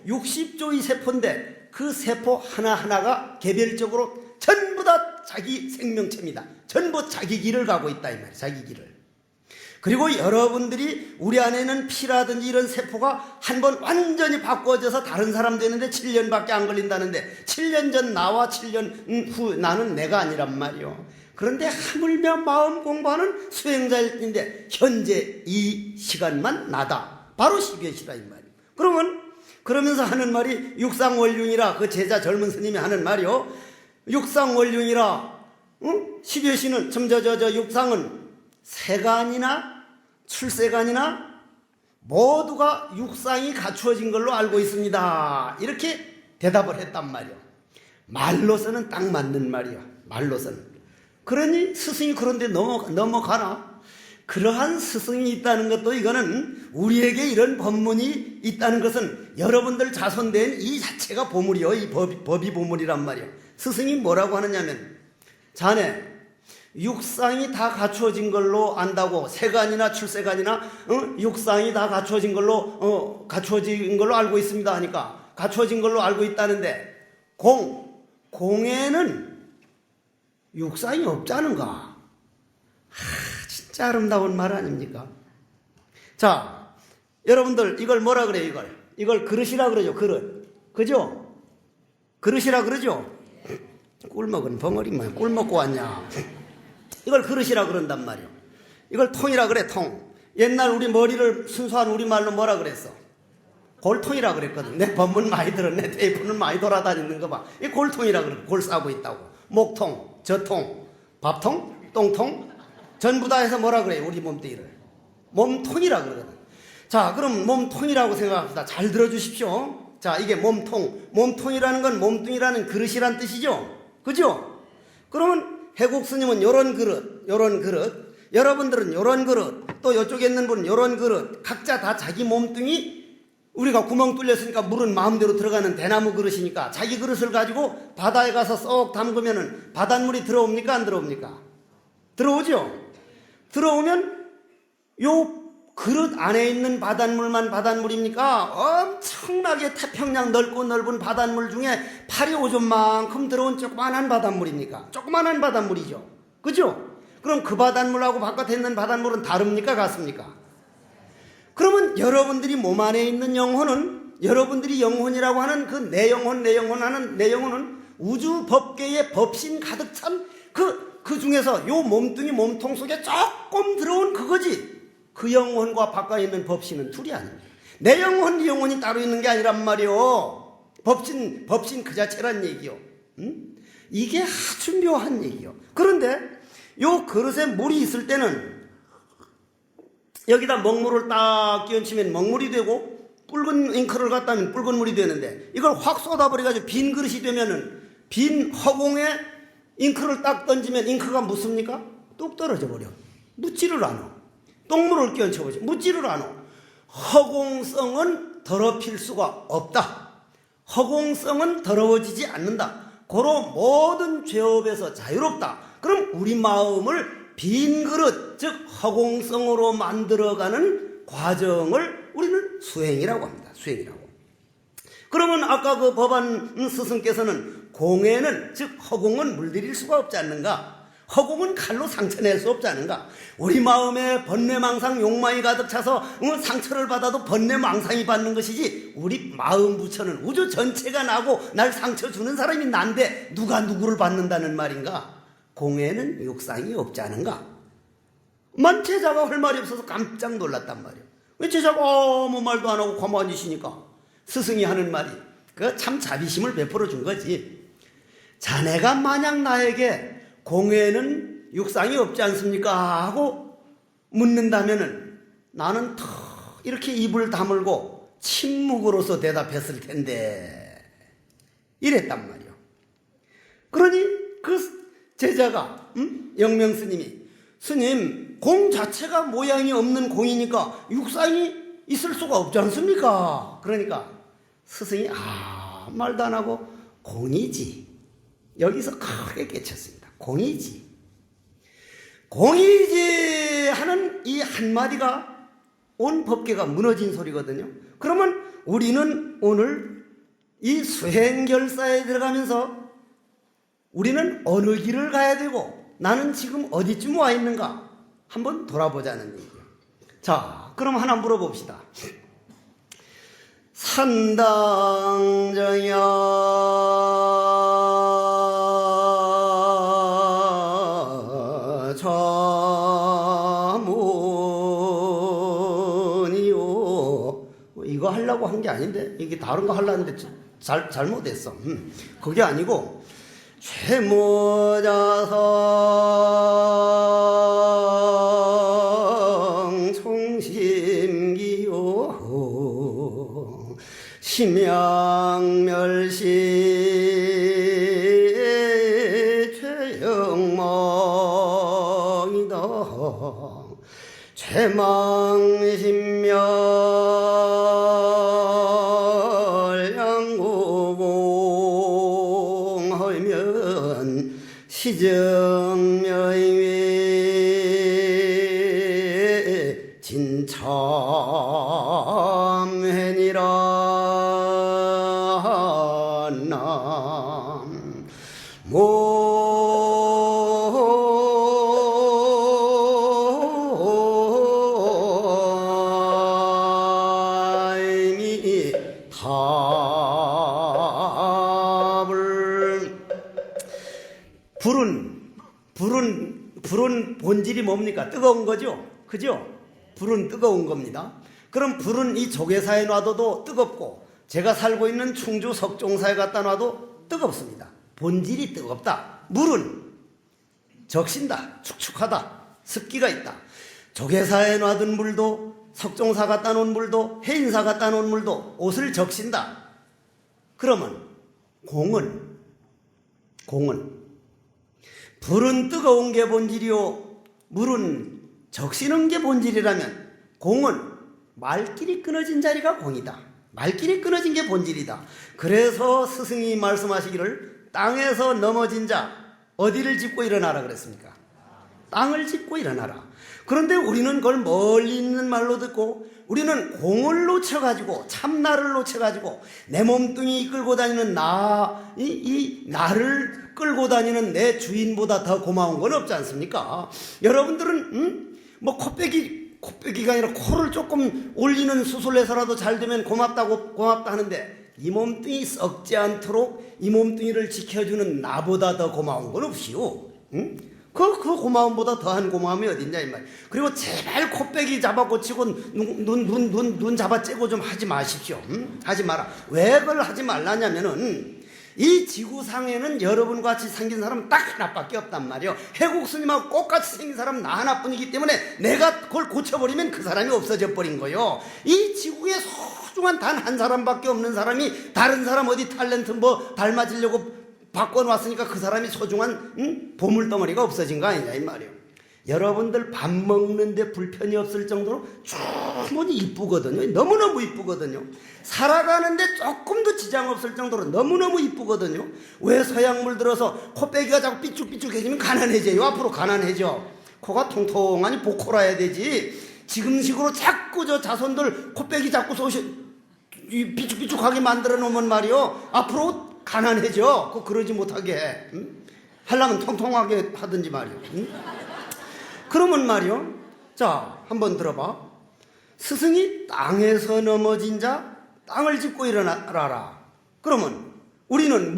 60조의 세포인데 그 세포 하나하나가 개별적으로 전부 다 자기 생명체입니다. 전부 자기 길을 가고 있다 이 말이에요. 자기 길을. 그리고 여러분들이 우리 안에는 피라든지 이런 세포가 한번 완전히 바꿔져서 다른 사람 되는데 7년밖에 안 걸린다는데 7년 전 나와 7년 후 나는 내가 아니란 말이요. 그런데 하물며 마음 공부하는 수행자일텐데 현재 이 시간만 나다. 바로 12회시다 이 말이에요. 그러면서 하는 말이 육상원륜이라 그 제자 젊은 스님이 하는 말이요. 육상원륜이라 12회시는 육상은 세간이나 출세간이나 모두가 육상이 갖추어진 걸로 알고 있습니다. 이렇게 대답을 했단 말이요. 말로서는 딱 맞는 말이요. 말로서는. 그러니 스승이 그런데 넘어가나? 그러한 스승이 있다는 것도 이거는 우리에게 이런 법문이 있다는 것은 여러분들 자손된 이 자체가 보물이요. 이 법이 보물이란 말이요. 스승이 뭐라고 하느냐면 자네 육상이 다 갖추어진 걸로 안다고 세간이나 출세간이나 육상이 다 갖추어진 걸로 알고 있습니다 하니까 갖추어진 걸로 알고 있다는데 공에는 육상이 없자는가? 진짜 아름다운 말 아닙니까? 자, 여러분들 이걸 뭐라 그래요? 이걸 그릇이라 그러죠. 그릇. 그죠? 그릇이라 그러죠? 꿀 먹은 벙어리만 꿀 먹고 왔냐? 이걸 그릇이라 그런단 말이요. 이걸 통이라 그래. 통. 옛날 우리 머리를 순수한 우리말로 뭐라 그랬어? 골통이라 그랬거든. 내 법문 많이 들었네. 테이프는 많이 돌아다니는 거 봐. 이 골통이라 그래. 골 싸고 있다고. 목통, 젖통, 밥통, 똥통 전부 다 해서 뭐라 그래요? 우리 몸뚱이를 몸통이라 그러거든. 자, 그럼 몸통이라고 생각합시다. 잘 들어주십시오. 자, 이게 몸통이라는 건 몸뚱이라는 그릇이란 뜻이죠. 그죠? 그러면 해국 스님은 요런 그릇, 여러분들은 요런 그릇, 또 이쪽에 있는 분은 요런 그릇, 각자 다 자기 몸뚱이, 우리가 구멍 뚫렸으니까 물은 마음대로 들어가는 대나무 그릇이니까 자기 그릇을 가지고 바다에 가서 쏙 담그면은 바닷물이 들어옵니까? 안 들어옵니까? 들어오죠? 들어오면 요 그릇 안에 있는 바닷물만 바닷물입니까? 엄청나게 태평양 넓고 넓은 바닷물 중에 파리 오존만큼 들어온 조그만한 바닷물입니까? 조그만한 바닷물이죠. 그죠? 그럼 그 바닷물하고 바깥에 있는 바닷물은 다릅니까? 같습니까? 그러면 여러분들이 몸 안에 있는 영혼은, 여러분들이 영혼이라고 하는 그 내 영혼은 우주 법계의 법신 가득 찬 그 중에서 요 몸통 속에 조금 들어온 그거지. 그 영혼과 바깥에 있는 법신은 둘이 아닙니다. 내 영혼, 네 영혼이 따로 있는 게 아니란 말이요. 법신 그 자체란 얘기요. 이게 아주 묘한 얘기요. 그런데 요 그릇에 물이 있을 때는 여기다 먹물을 딱 끼얹으면 먹물이 되고 붉은 잉크를 갖다 하면 붉은 물이 되는데 이걸 확 쏟아버려가지고 빈 그릇이 되면은 빈 허공에 잉크를 딱 던지면 잉크가 묻습니까? 뚝 떨어져 버려. 묻지를 않아. 똥물을 끼얹혀보지. 묻지를 않아. 허공성은 더럽힐 수가 없다. 허공성은 더러워지지 않는다. 고로 모든 죄업에서 자유롭다. 그럼 우리 마음을 빈 그릇, 즉 허공성으로 만들어가는 과정을 우리는 수행이라고 합니다. 수행이라고. 그러면 아까 그 법안 스승께서는 공에는, 즉 허공은 물들일 수가 없지 않는가? 허공은 칼로 상처낼 수 없지 않은가? 우리 마음에 번뇌망상 욕망이 가득 차서 상처를 받아도 번뇌망상이 받는 것이지, 우리 마음 부처는 우주 전체가 나고 날 상처 주는 사람이 난데 누가 누구를 받는다는 말인가? 공에는 육상이 없지 않은가? 만 제자가 할 말이 없어서 깜짝 놀랐단 말이에요. 왜 제자가 아무 말도 안 하고 가만히 있으니까 스승이 하는 말이 그 참 자비심을 베풀어 준 거지. 자네가 만약 나에게 공에는 육상이 없지 않습니까? 하고 묻는다면은 나는 턱 이렇게 입을 다물고 침묵으로서 대답했을 텐데, 이랬단 말이요. 그러니 그 제자가 영명 스님이, 스님, 공 자체가 모양이 없는 공이니까 육상이 있을 수가 없지 않습니까? 그러니까 스승이 아무 말도 안 하고 공이지, 여기서 크게 깨쳤습니다. 공이지, 공이지 하는 이 한마디가 온 법계가 무너진 소리거든요. 그러면 우리는 오늘 이 수행결사에 들어가면서 우리는 어느 길을 가야 되고 나는 지금 어디쯤 와 있는가 한번 돌아보자는 얘기예요. 자, 그럼 하나 물어봅시다. 산당정야 자문이요. 이거 하려고 한 게 아닌데, 이게 다른 거 하려는데 잘못했어. 그게 아니고 최모자성 총심기요 심양멸시 최영망이다 최망심멸 양고공하면 시정명위 진참회니라 남모 불은 본질이 뭡니까? 뜨거운 거죠? 그죠? 불은 뜨거운 겁니다. 그럼 불은 이 조계사에 놔둬도 뜨겁고, 제가 살고 있는 충주 석종사에 갖다 놔도 뜨겁습니다. 본질이 뜨겁다. 물은 적신다, 축축하다, 습기가 있다. 조계사에 놔둔 물도, 석종사 갖다 놓은 물도, 해인사 갖다 놓은 물도 옷을 적신다. 그러면 공은 불은 뜨거운 게 본질이요, 물은 적시는 게 본질이라면 공은 말길이 끊어진 자리가 공이다. 말길이 끊어진 게 본질이다. 그래서 스승이 말씀하시기를 땅에서 넘어진 자 어디를 짚고 일어나라 그랬습니까? 땅을 짚고 일어나라. 그런데 우리는 그걸 멀리 있는 말로 듣고, 우리는 공을 놓쳐가지고, 참나를 놓쳐가지고 내 몸뚱이 이끌고 다니는 이 나를 끌고 다니는 내 주인보다 더 고마운 건 없지 않습니까? 여러분들은 뭐 코빼기가 아니라 코를 조금 올리는 수술해서라도 잘 되면 고맙다 하는데, 이 몸뚱이 썩지 않도록 이 몸뚱이를 지켜주는 나보다 더 고마운 건 없이요. 그 고마움보다 더한 고마움이 어딨냐 이 말. 그리고 제발 코빼기 잡아 고치고 눈 잡아 째고 좀 하지 마십시오. 하지 마라. 왜 그걸 하지 말라냐면은, 이 지구상에는 여러분과 같이 생긴 사람 딱 하나밖에 없단 말이에요. 해국스님하고 똑같이 생긴 사람 나 하나뿐이기 때문에 내가 그걸 고쳐버리면 그 사람이 없어져 버린 거예요. 이 지구에 소중한 단 한 사람밖에 없는 사람이 다른 사람 어디 탤런트 뭐 닮아지려고 바꿔놨으니까 그 사람이 소중한 보물덩어리가 없어진 거 아니냐 이 말이에요. 여러분들 밥 먹는데 불편이 없을 정도로 충분히 이쁘거든요. 너무너무 이쁘거든요. 살아가는데 조금도 지장 없을 정도로 너무너무 이쁘거든요. 왜 서양물 들어서 코빼기가 자꾸 삐쭉삐쭉해지면 가난해져요. 앞으로 가난해져. 코가 통통하니 복코라야 되지. 지금식으로 자꾸 저 자손들 코빼기 자꾸 비축비축하게 만들어 놓으면 말이요 앞으로 가난해져. 그러지 못하게 해. 하려면 통통하게 하든지 말이요. 그러면 말이요, 자 한번 들어봐. 스승이 땅에서 넘어진 자 땅을 짚고 일어나라. 그러면 우리는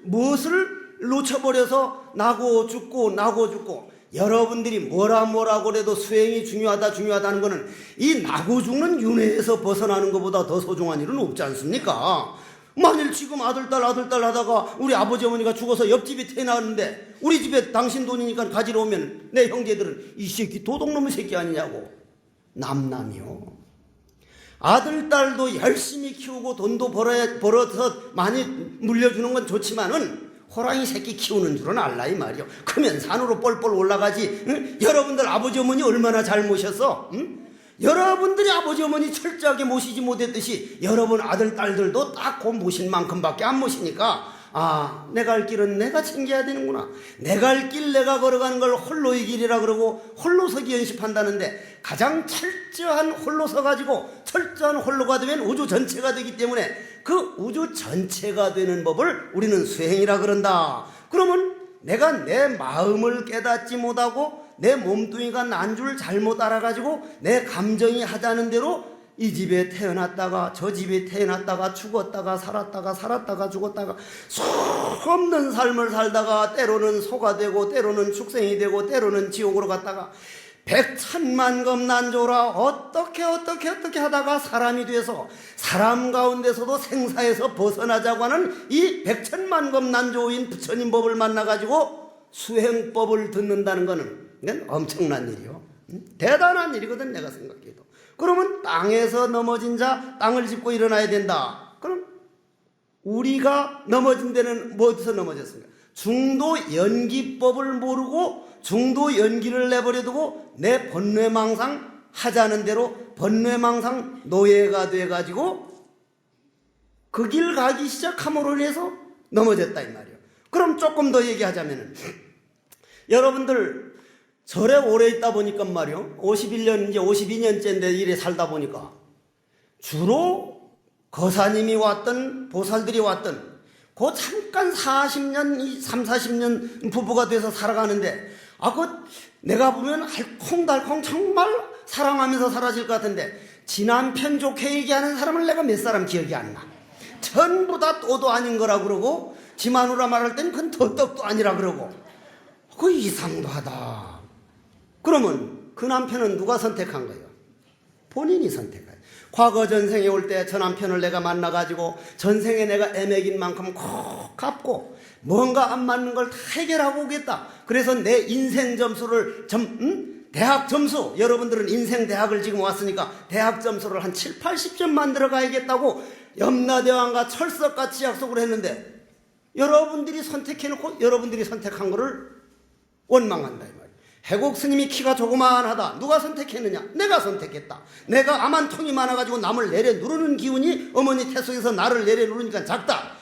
무엇을 놓쳐버려서 나고 죽고 여러분들이 뭐라 그래도 수행이 중요하다는 거는 이 나고 죽는 윤회에서 벗어나는 것보다 더 소중한 일은 없지 않습니까? 만일 지금 아들딸 하다가 우리 아버지 어머니가 죽어서 옆집에 태어났는데 우리 집에 당신 돈이니까 가지러 오면 내 형제들은 이 새끼 도둑놈의 새끼 아니냐고 남남이요. 아들딸도 열심히 키우고 돈도 벌어서 많이 물려주는 건 좋지만은 호랑이 새끼 키우는 줄은 알라 이 말이요. 크면 산으로 뻘뻘 올라가지. 응? 여러분들 아버지 어머니 얼마나 잘 모셨어? 응? 여러분들이 아버지 어머니 철저하게 모시지 못했듯이 여러분 아들 딸들도 딱 그 모신 만큼밖에 안 모시니까 내 갈 길은 내가 챙겨야 되는구나. 내 갈 길 내가 걸어가는 걸 홀로의 길이라 그러고 홀로서기 연습한다는데 가장 철저한 홀로서 가지고 철저한 홀로가 되면 우주 전체가 되기 때문에 그 우주 전체가 되는 법을 우리는 수행이라 그런다. 그러면 내가 내 마음을 깨닫지 못하고 내 몸뚱이가 난 줄 잘못 알아가지고 내 감정이 하자는 대로 이 집에 태어났다가 저 집에 태어났다가 죽었다가 살았다가 죽었다가 수없는 삶을 살다가 때로는 소가 되고 때로는 축생이 되고 때로는 지옥으로 갔다가 백천만금 난조라 어떻게 하다가 사람이 돼서 사람 가운데서도 생사에서 벗어나자고 하는 이 백천만금 난조인 부처님 법을 만나가지고 수행법을 듣는다는 거는 엄청난 일이요. 대단한 일이거든 내가 생각해도. 그러면 땅에서 넘어진 자 땅을 짚고 일어나야 된다. 그럼 우리가 넘어진 데는 어디서 넘어졌습니까? 중도 연기법을 모르고 중도 연기를 내버려두고 내 번뇌망상 하자는 대로 번뇌망상 노예가 돼가지고 그 길 가기 시작함으로 해서 넘어졌다 이 말이에요. 그럼 조금 더 얘기하자면은 여러분들 절에 오래 있다 보니까 말이요 51년 이제 52년째인데 이래 살다 보니까 주로 거사님이 왔던 보살들이 왔던 그 잠깐 40년 30-40년 부부가 돼서 살아가는데 내가 보면 알콩달콩 정말 사랑하면서 사라질 것 같은데 지 남편 좋게 얘기하는 사람을 내가 몇 사람 기억이 안 나. 전부 다 또도 아닌 거라 그러고 지 마누라 말할 땐 그건 더떡도 아니라 그러고 그 이상도 하다. 그러면 그 남편은 누가 선택한 거예요? 본인이 선택해요. 과거 전생에 올 때 저 남편을 내가 만나가지고 전생에 내가 애맥인 만큼 콕 갚고 뭔가 안 맞는 걸 다 해결하고 오겠다. 그래서 내 인생 점수를 대학 점수, 여러분들은 인생 대학을 지금 왔으니까 대학 점수를 한 7, 80점 만들어 가야겠다고 염라대왕과 철석같이 약속을 했는데 여러분들이 선택해놓고 여러분들이 선택한 거를 원망한다 이 말이에요. 해곡 스님이 키가 조그만하다. 누가 선택했느냐? 내가 선택했다. 내가 아만통이 많아가지고 남을 내려 누르는 기운이 어머니 태 속에서 나를 내려 누르니까 작다.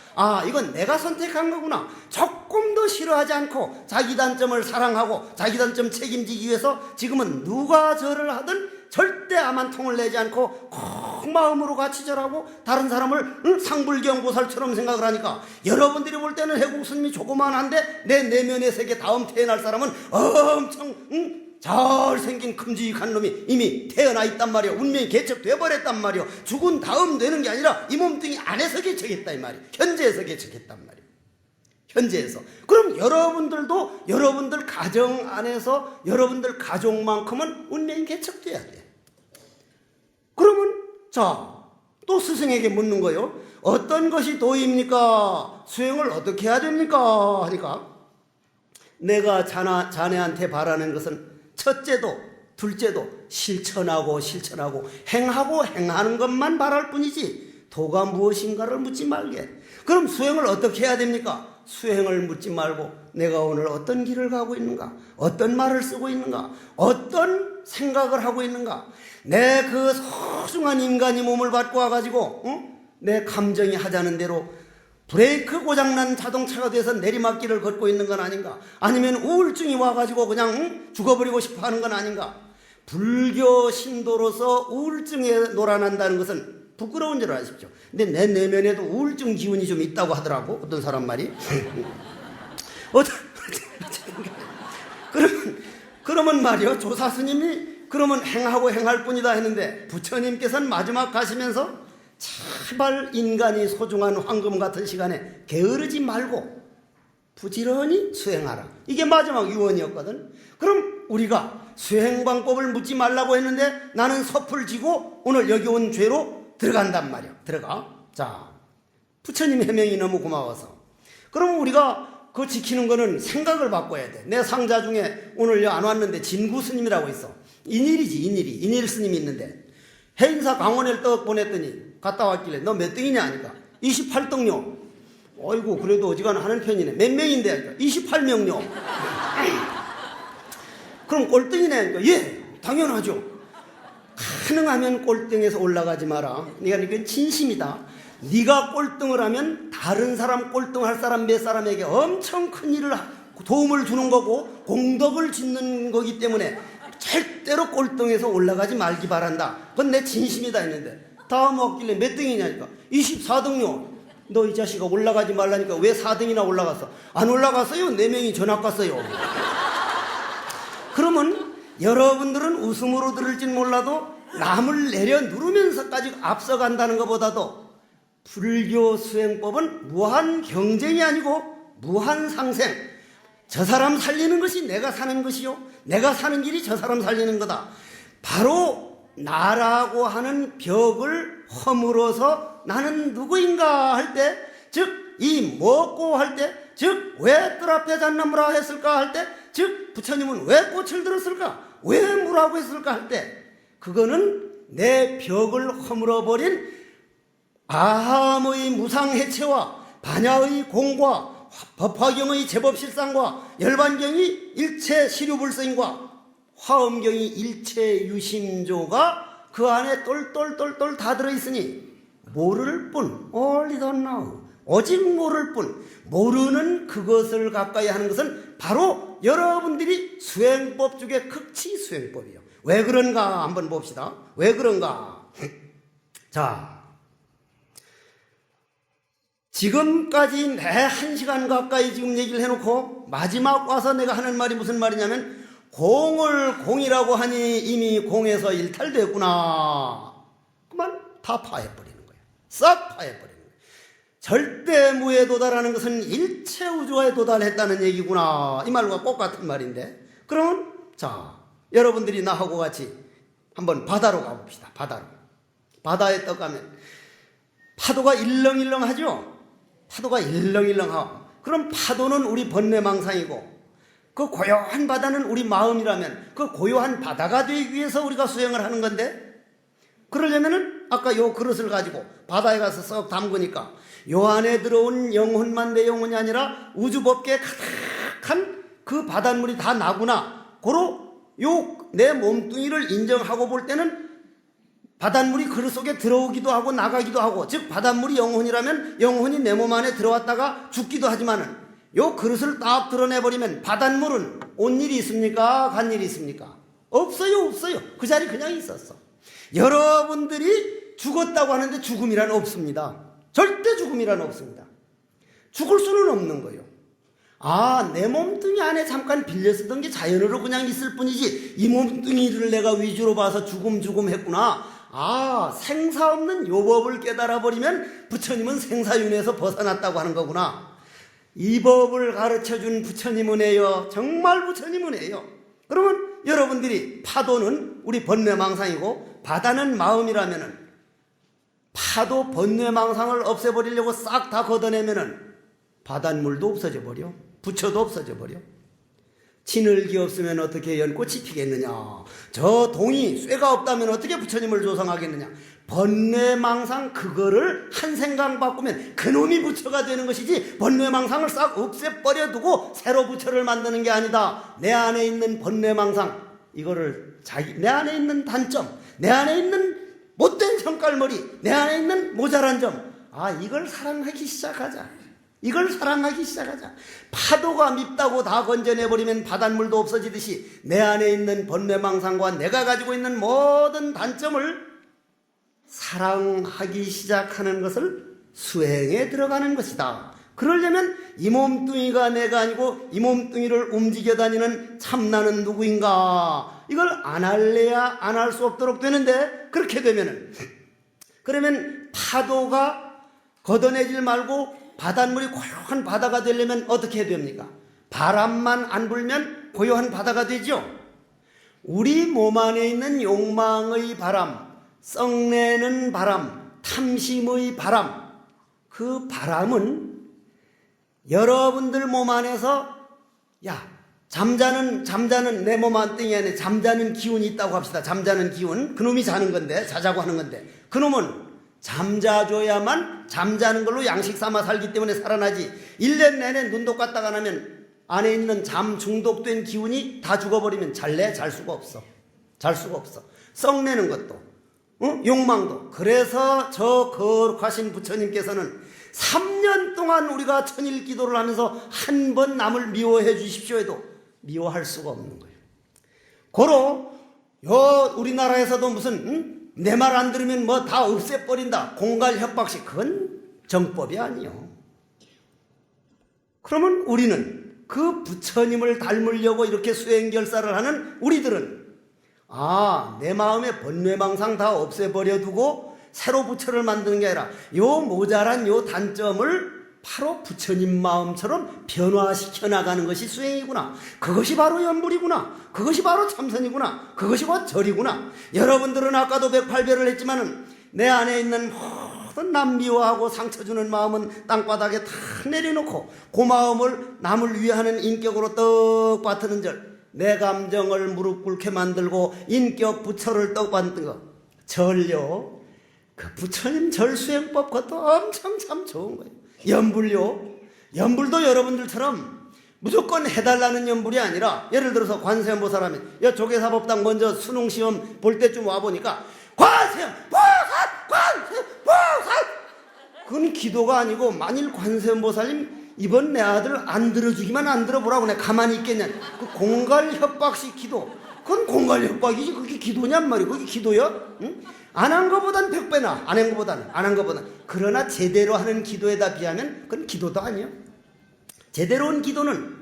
이건 내가 선택한 거구나. 조금 더 싫어하지 않고 자기 단점을 사랑하고 자기 단점 책임지기 위해서 지금은 누가 절을 하든 절대 아만통을 내지 않고 꼭 마음으로 같이 절하고 다른 사람을 상불경보살처럼 생각을 하니까 여러분들이 볼 때는 해국스님이 조그만한데 내 내면의 세계 다음 태어날 사람은 엄청 잘생긴 큼직한 놈이 이미 태어나 있단 말이야. 운명이 개척돼 버렸단 말이야. 죽은 다음 되는 게 아니라 이 몸뚱이 안에서 개척했다 이 말이야. 현재에서 개척했단 말이야. 현재에서. 그럼 여러분들도 여러분들 가정 안에서 여러분들 가족만큼은 운명이 개척돼야 돼. 그러면 또 스승에게 묻는 거예요. 어떤 것이 도입니까? 수행을 어떻게 해야 됩니까? 하니까 내가 자네한테 바라는 것은 첫째도 둘째도 실천하고 행하는 것만 바랄 뿐이지 도가 무엇인가를 묻지 말게. 그럼 수행을 어떻게 해야 됩니까? 수행을 묻지 말고 내가 오늘 어떤 길을 가고 있는가, 어떤 말을 쓰고 있는가, 어떤 생각을 하고 있는가, 내 그 소중한 인간이 몸을 받고 와가지고 내 감정이 하자는 대로 브레이크 고장난 자동차가 돼서 내리막길을 걷고 있는 건 아닌가, 아니면 우울증이 와가지고 그냥 죽어버리고 싶어 하는 건 아닌가. 불교 신도로서 우울증에 놀아난다는 것은 부끄러운 줄 아십시오. 근데 내 내면에도 우울증 기운이 좀 있다고 하더라고, 어떤 사람 말이. 그러면 말이요, 조사 스님이 그러면 행하고 행할 뿐이다 했는데 부처님께서는 마지막 가시면서 제발 인간이 소중한 황금 같은 시간에 게으르지 말고 부지런히 수행하라. 이게 마지막 유언이었거든. 그럼 우리가 수행 방법을 묻지 말라고 했는데 나는 섭을 지고 오늘 여기 온 죄로 들어간단 말이야. 들어가. 자, 부처님 해명이 너무 고마워서. 그럼 우리가 그거 지키는 거는 생각을 바꿔야 돼. 내 상자 중에 오늘 안 왔는데 진구 스님이라고 있어. 인일이지, 인일 스님이 있는데 해인사 강원에 떡 보냈더니 갔다 왔길래 너 몇 등이냐 하니까 28등요. 어이구, 그래도 어지간한 하는 편이네. 몇 명인데 하니까 28명요. 그럼 꼴등이네 하니까 예, 당연하죠. 가능하면 꼴등에서 올라가지 마라. 이건 진심이다. 네가 꼴등을 하면 다른 사람 꼴등할 사람 몇 사람에게 엄청 큰 일을 도움을 주는 거고 공덕을 짓는 거기 때문에 절대로 꼴등에서 올라가지 말기 바란다. 그건 내 진심이다 했는데 다음 왔길래 몇 등이냐니까 24등요. 너 이 자식아 올라가지 말라니까 왜 4등이나 올라갔어? 안 올라갔어요. 4명이 전학 갔어요. 그러면 여러분들은 웃음으로 들을진 몰라도 남을 내려 누르면서까지 앞서간다는 것보다도 불교 수행법은 무한 경쟁이 아니고 무한 상생. 저 사람 살리는 것이 내가 사는 것이요, 내가 사는 길이 저 사람 살리는 거다. 바로 나라고 하는 벽을 허물어서 나는 누구인가 할 때, 즉 이 뭐고 할 때, 즉 왜 뜰 앞에 잣나무라 했을까 할 때, 즉 부처님은 왜 꽃을 들었을까, 왜 무라고 했을까 할 때, 그거는 내 벽을 허물어버린 아함의 무상해체와 반야의 공과 법화경의 제법실상과 열반경이 일체 시류불성과 화엄경이 일체 유심조가 그 안에 똘똘똘똘 다 들어있으니 모를 뿐, only don't know, 오직 모를 뿐, 모르는 그것을 가까이 하는 것은 바로 여러분들이 수행법 중에 극치 수행법이에요. 왜 그런가 한번 봅시다. 왜 그런가. 자, 지금까지 내 1시간 가까이 지금 얘기를 해놓고 마지막 와서 내가 하는 말이 무슨 말이냐면 공을 공이라고 하니 이미 공에서 일탈됐구나. 그만 다 파해버리는 거야. 싹 파해버리는 거야. 절대무에 도달하는 것은 일체 우주에 도달했다는 얘기구나. 이 말과 똑같은 말인데, 그러면 자, 여러분들이 나하고 같이 한번 바다로 가봅시다. 바다에 떠가면 파도가 일렁일렁하죠. 파도가 일렁일렁하고, 그럼 파도는 우리 번뇌망상이고 그 고요한 바다는 우리 마음이라면 그 고요한 바다가 되기 위해서 우리가 수행을 하는 건데, 그러려면은 아까 요 그릇을 가지고 바다에 가서 썩 담그니까 요 안에 들어온 영혼만 내 영혼이 아니라 우주법계 가득한 그 바닷물이 다 나구나. 고로 요 내 몸뚱이를 인정하고 볼 때는 바닷물이 그릇 속에 들어오기도 하고 나가기도 하고, 즉 바닷물이 영혼이라면 영혼이 내 몸 안에 들어왔다가 죽기도 하지만은 요 그릇을 딱 드러내버리면 바닷물은 온 일이 있습니까? 간 일이 있습니까? 없어요. 그 자리 그냥 있었어. 여러분들이 죽었다고 하는데 죽음이란 없습니다. 절대 죽음이란 없습니다. 죽을 수는 없는 거예요. 아, 내 몸뚱이 안에 잠깐 빌려 쓰던 게 자연으로 그냥 있을 뿐이지 이 몸뚱이를 내가 위주로 봐서 죽음 했구나. 아, 생사 없는 요 법을 깨달아버리면 부처님은 생사윤회에서 벗어났다고 하는 거구나. 이 법을 가르쳐준 부처님은 해요. 정말 부처님은 해요. 그러면 여러분들이 파도는 우리 번뇌망상이고 바다는 마음이라면은 파도 번뇌망상을 없애버리려고 싹 다 걷어내면은 바닷물도 없어져 버려. 부처도 없어져 버려. 진흙이 없으면 어떻게 연꽃이 피겠느냐. 저 동이 쇠가 없다면 어떻게 부처님을 조성하겠느냐. 번뇌망상 그거를 한 생각 바꾸면 그놈이 부처가 되는 것이지, 번뇌망상을 싹 없애버려 두고 새로 부처를 만드는 게 아니다. 내 안에 있는 번뇌망상 이거를 내 안에 있는 단점, 내 안에 있는 못된 성깔머리, 내 안에 있는 모자란 점, 이걸 사랑하기 시작하자. 파도가 밉다고 다 건져내버리면 바닷물도 없어지듯이 내 안에 있는 번뇌망상과 내가 가지고 있는 모든 단점을 사랑하기 시작하는 것을 수행에 들어가는 것이다. 그러려면 이 몸뚱이가 내가 아니고 이 몸뚱이를 움직여 다니는 참나는 누구인가? 이걸 안 할래야 안 할 수 없도록 되는데, 그렇게 되면은, 그러면 파도가 걷어내질 말고 바닷물이 고요한 바다가 되려면 어떻게 해야 됩니까? 바람만 안 불면 고요한 바다가 되죠. 우리 몸 안에 있는 욕망의 바람, 썩내는 바람, 탐심의 바람, 그 바람은 여러분들 몸 안에서, 야, 잠자는 내 몸 안땡이 안에 잠자는 기운이 있다고 합시다. 잠자는 기운, 그놈이 자는 건데, 자자고 하는 건데, 그놈은 잠자줘야만 잠자는 걸로 양식 삼아 살기 때문에 살아나지, 1년 내내 눈도 깠다가 나면 안에 있는 잠 중독된 기운이 다 죽어버리면 잘래? 잘 수가 없어. 잘 수가 없어. 썩내는 것도, 욕망도. 그래서 저 거룩하신 부처님께서는 3년 동안 우리가 천일 기도를 하면서 한 번 남을 미워해 주십시오 해도 미워할 수가 없는 거예요. 고로 우리나라에서도 무슨 내 말 안 들으면 뭐 다 없애버린다, 공갈 협박식, 그건 정법이 아니요. 그러면 우리는 그 부처님을 닮으려고 이렇게 수행결사를 하는 우리들은, 내 마음의 번뇌망상 다 없애버려 두고 새로 부처를 만드는 게 아니라 요 모자란 요 단점을 바로 부처님 마음처럼 변화시켜 나가는 것이 수행이구나. 그것이 바로 연불이구나. 그것이 바로 참선이구나. 그것이 바로 절이구나. 여러분들은 아까도 108배를 했지만은 내 안에 있는 모든 남 미워하고 상처 주는 마음은 땅바닥에 다 내려놓고 그 마음을 남을 위하는 인격으로 떡 받드는 절, 내 감정을 무릎 꿇게 만들고 인격 부처를 떡 받는 것, 절요. 그 부처님 절수행법, 그것도 엄청 참 좋은 거예요. 연불요. 연불도 여러분들처럼 무조건 해달라는 연불이 아니라, 예를 들어서 관세음보살 하면, 조계사법당 먼저 수능시험 볼 때쯤 와보니까 관세음보살! 그건 기도가 아니고, 만일 관세음보살님 이번 내 아들 안 들어주기만 안 들어보라고 내가 가만히 있겠냐, 그 공갈협박식 기도, 그건 공갈협박이지 그게 기도냔 말이야. 그게 기도야? 응? 안 한 거보단 100배나, 안 한 거보단. 그러나 제대로 하는 기도에다 비하면 그건 기도도 아니야. 제대로 한 기도는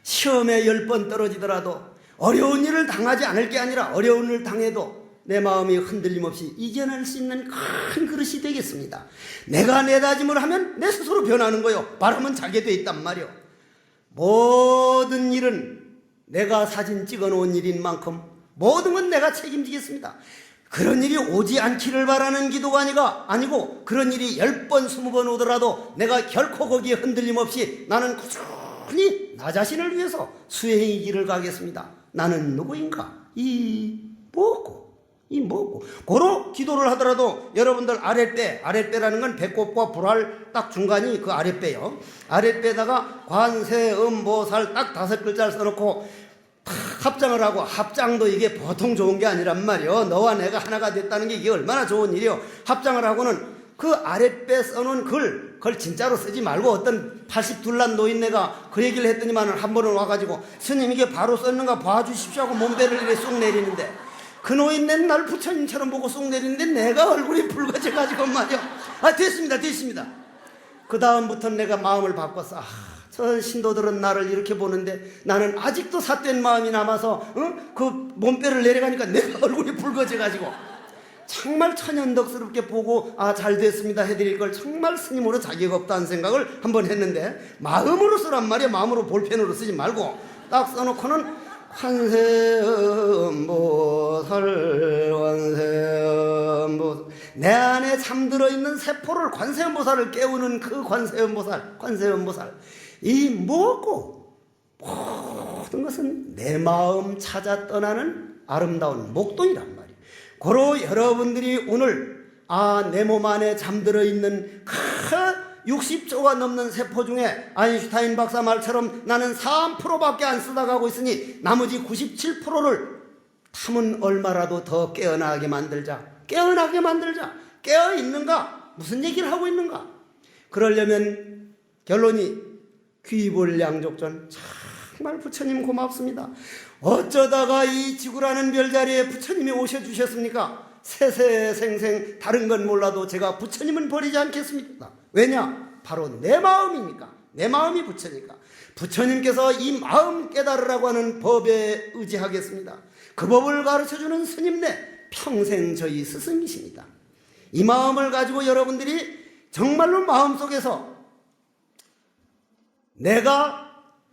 시험에 10번 떨어지더라도 어려운 일을 당하지 않을 게 아니라 어려운 일을 당해도 내 마음이 흔들림 없이 이겨낼 수 있는 큰 그릇이 되겠습니다. 내가 내 다짐을 하면 내 스스로 변하는 거요. 바람은 자게 돼 있단 말이요. 모든 일은 내가 사진 찍어 놓은 일인 만큼 모든 건 내가 책임지겠습니다. 그런 일이 오지 않기를 바라는 기도가 아니고 그런 일이 10번 20번 오더라도 내가 결코 거기에 흔들림 없이 나는 꾸준히 나 자신을 위해서 수행의 길을 가겠습니다. 나는 누구인가? 이 뭐고 고로 기도를 하더라도 여러분들 아랫배라는 건 배꼽과 불알 딱 중간이 그 아랫배요. 아랫배에다가 관세음보살 딱 5글자를 써놓고 합장을 하고, 합장도 이게 보통 좋은 게 아니란 말이요. 너와 내가 하나가 됐다는 게 이게 얼마나 좋은 일이요. 합장을 하고는 그 아랫배 써놓은 글 진짜로 쓰지 말고, 어떤 82란 노인네가 그 얘기를 했더니만은 한 번은 와가지고 스님 이게 바로 썼는가 봐주십시오 하고 몸배를 이렇게 쏙 내리는데, 그 노인네는 날 부처님처럼 보고 쏙 내리는데 내가 얼굴이 붉어져가지고 말이요. 됐습니다. 그 다음부터는 내가 마음을 바꿨어. 저 신도들은 나를 이렇게 보는데 나는 아직도 삿된 마음이 남아서 그 몸빼를 내려가니까 내가 얼굴이 붉어져가지고 정말 천연덕스럽게 보고 잘 됐습니다 해드릴 걸 정말 스님으로 자격 없다는 생각을 한번 했는데, 마음으로 쓰란 말이야. 마음으로 볼펜으로 쓰지 말고 딱 써놓고는 관세음보살 내 안에 잠들어 있는 세포를, 관세음보살을 깨우는 그 관세음보살 이 뭐고 모든 것은 내 마음 찾아 떠나는 아름다운 목동이란 말이에요. 고로 여러분들이 오늘 내 몸 안에 잠들어 있는 60조가 넘는 세포 중에 아인슈타인 박사 말처럼 나는 3%밖에 안 쓰다가고 있으니 나머지 97%를 탐은 얼마라도 더 깨어나게 만들자. 깨어있는가? 무슨 얘기를 하고 있는가? 그러려면 결론이 귀불양족전. 정말 부처님 고맙습니다. 어쩌다가 이 지구라는 별자리에 부처님이 오셔주셨습니까? 세세생생 다른 건 몰라도 제가 부처님은 버리지 않겠습니다. 왜냐? 바로 내 마음이니까. 내 마음이 부처니까. 부처님께서 이 마음 깨달으라고 하는 법에 의지하겠습니다. 그 법을 가르쳐주는 스님네 평생 저희 스승이십니다. 이 마음을 가지고 여러분들이 정말로 마음속에서 내가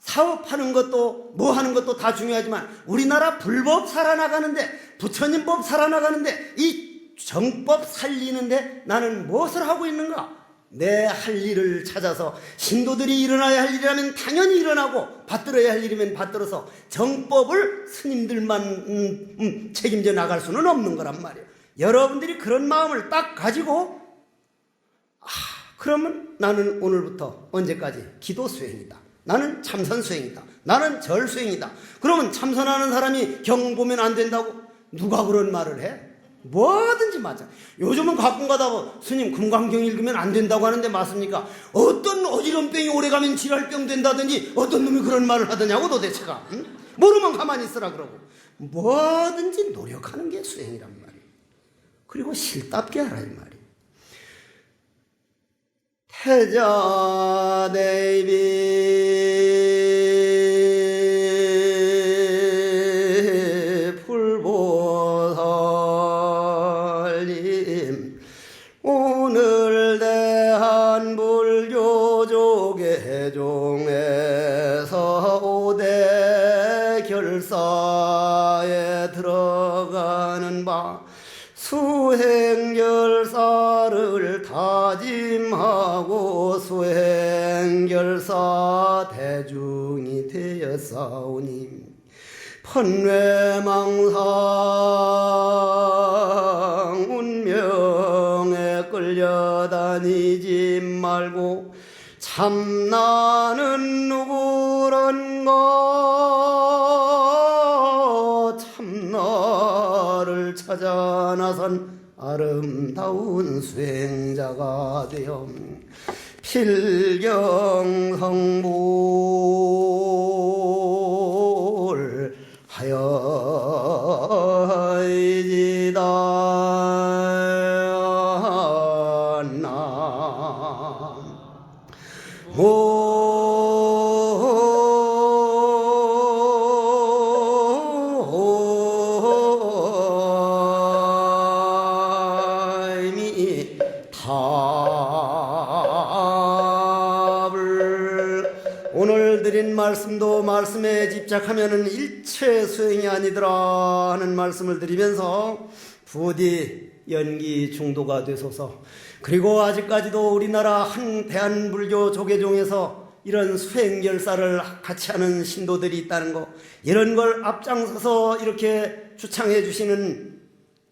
사업하는 것도 뭐 하는 것도 다 중요하지만 우리나라 불법 살아나가는데 부처님 법 살아나가는데 이 정법 살리는데 나는 무엇을 하고 있는가? 내 할 일을 찾아서 신도들이 일어나야 할 일이라면 당연히 일어나고 받들어야 할 일이면 받들어서 정법을 스님들만 책임져 나갈 수는 없는 거란 말이에요. 여러분들이 그런 마음을 딱 가지고 그러면 나는 오늘부터 언제까지 기도 수행이다. 나는 참선 수행이다. 나는 절 수행이다. 그러면 참선하는 사람이 경 보면 안 된다고? 누가 그런 말을 해? 뭐든지 맞아. 요즘은 가끔 가다 스님 금강경 읽으면 안 된다고 하는데 맞습니까? 어떤 어지럼병이 오래가면 지랄병 된다든지 어떤 놈이 그런 말을 하더냐고 도대체가. 응? 모르면 가만히 있으라 그러고. 뭐든지 노력하는 게 수행이란 말이에요. 그리고 실답게 하라 이 말이에요. 태자 대비 불보살님 오늘 대한불교조계 종에서 5대 결사에 들어가는 바 수행결사를 다짐하고 수행결사 대중이 되었사오니 번뇌망상 운명에 끌려다니지 말고 참나는 누구란가 참나를 찾아 나선 아름다운 수행자가 되어 필경성불 하여지다 오늘 드린 말씀도 말씀에 집착하면은 일체 수행이 아니더라 하는 말씀을 드리면서 부디 연기 중도가 되소서. 그리고 아직까지도 우리나라 한 대한불교 조계종에서 이런 수행결사를 같이 하는 신도들이 있다는 거, 이런 걸 앞장서서 이렇게 주창해 주시는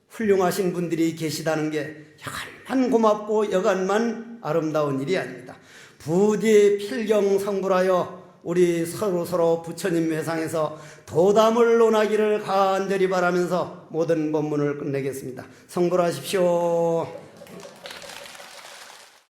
훌륭하신 분들이 계시다는 게 여간만 고맙고 여간만 아름다운 일이 아닙니다. 부디 필경성불하여 우리 서로 부처님 회상에서 도담을 논하기를 간절히 바라면서 모든 법문을 끝내겠습니다. 성불하십시오.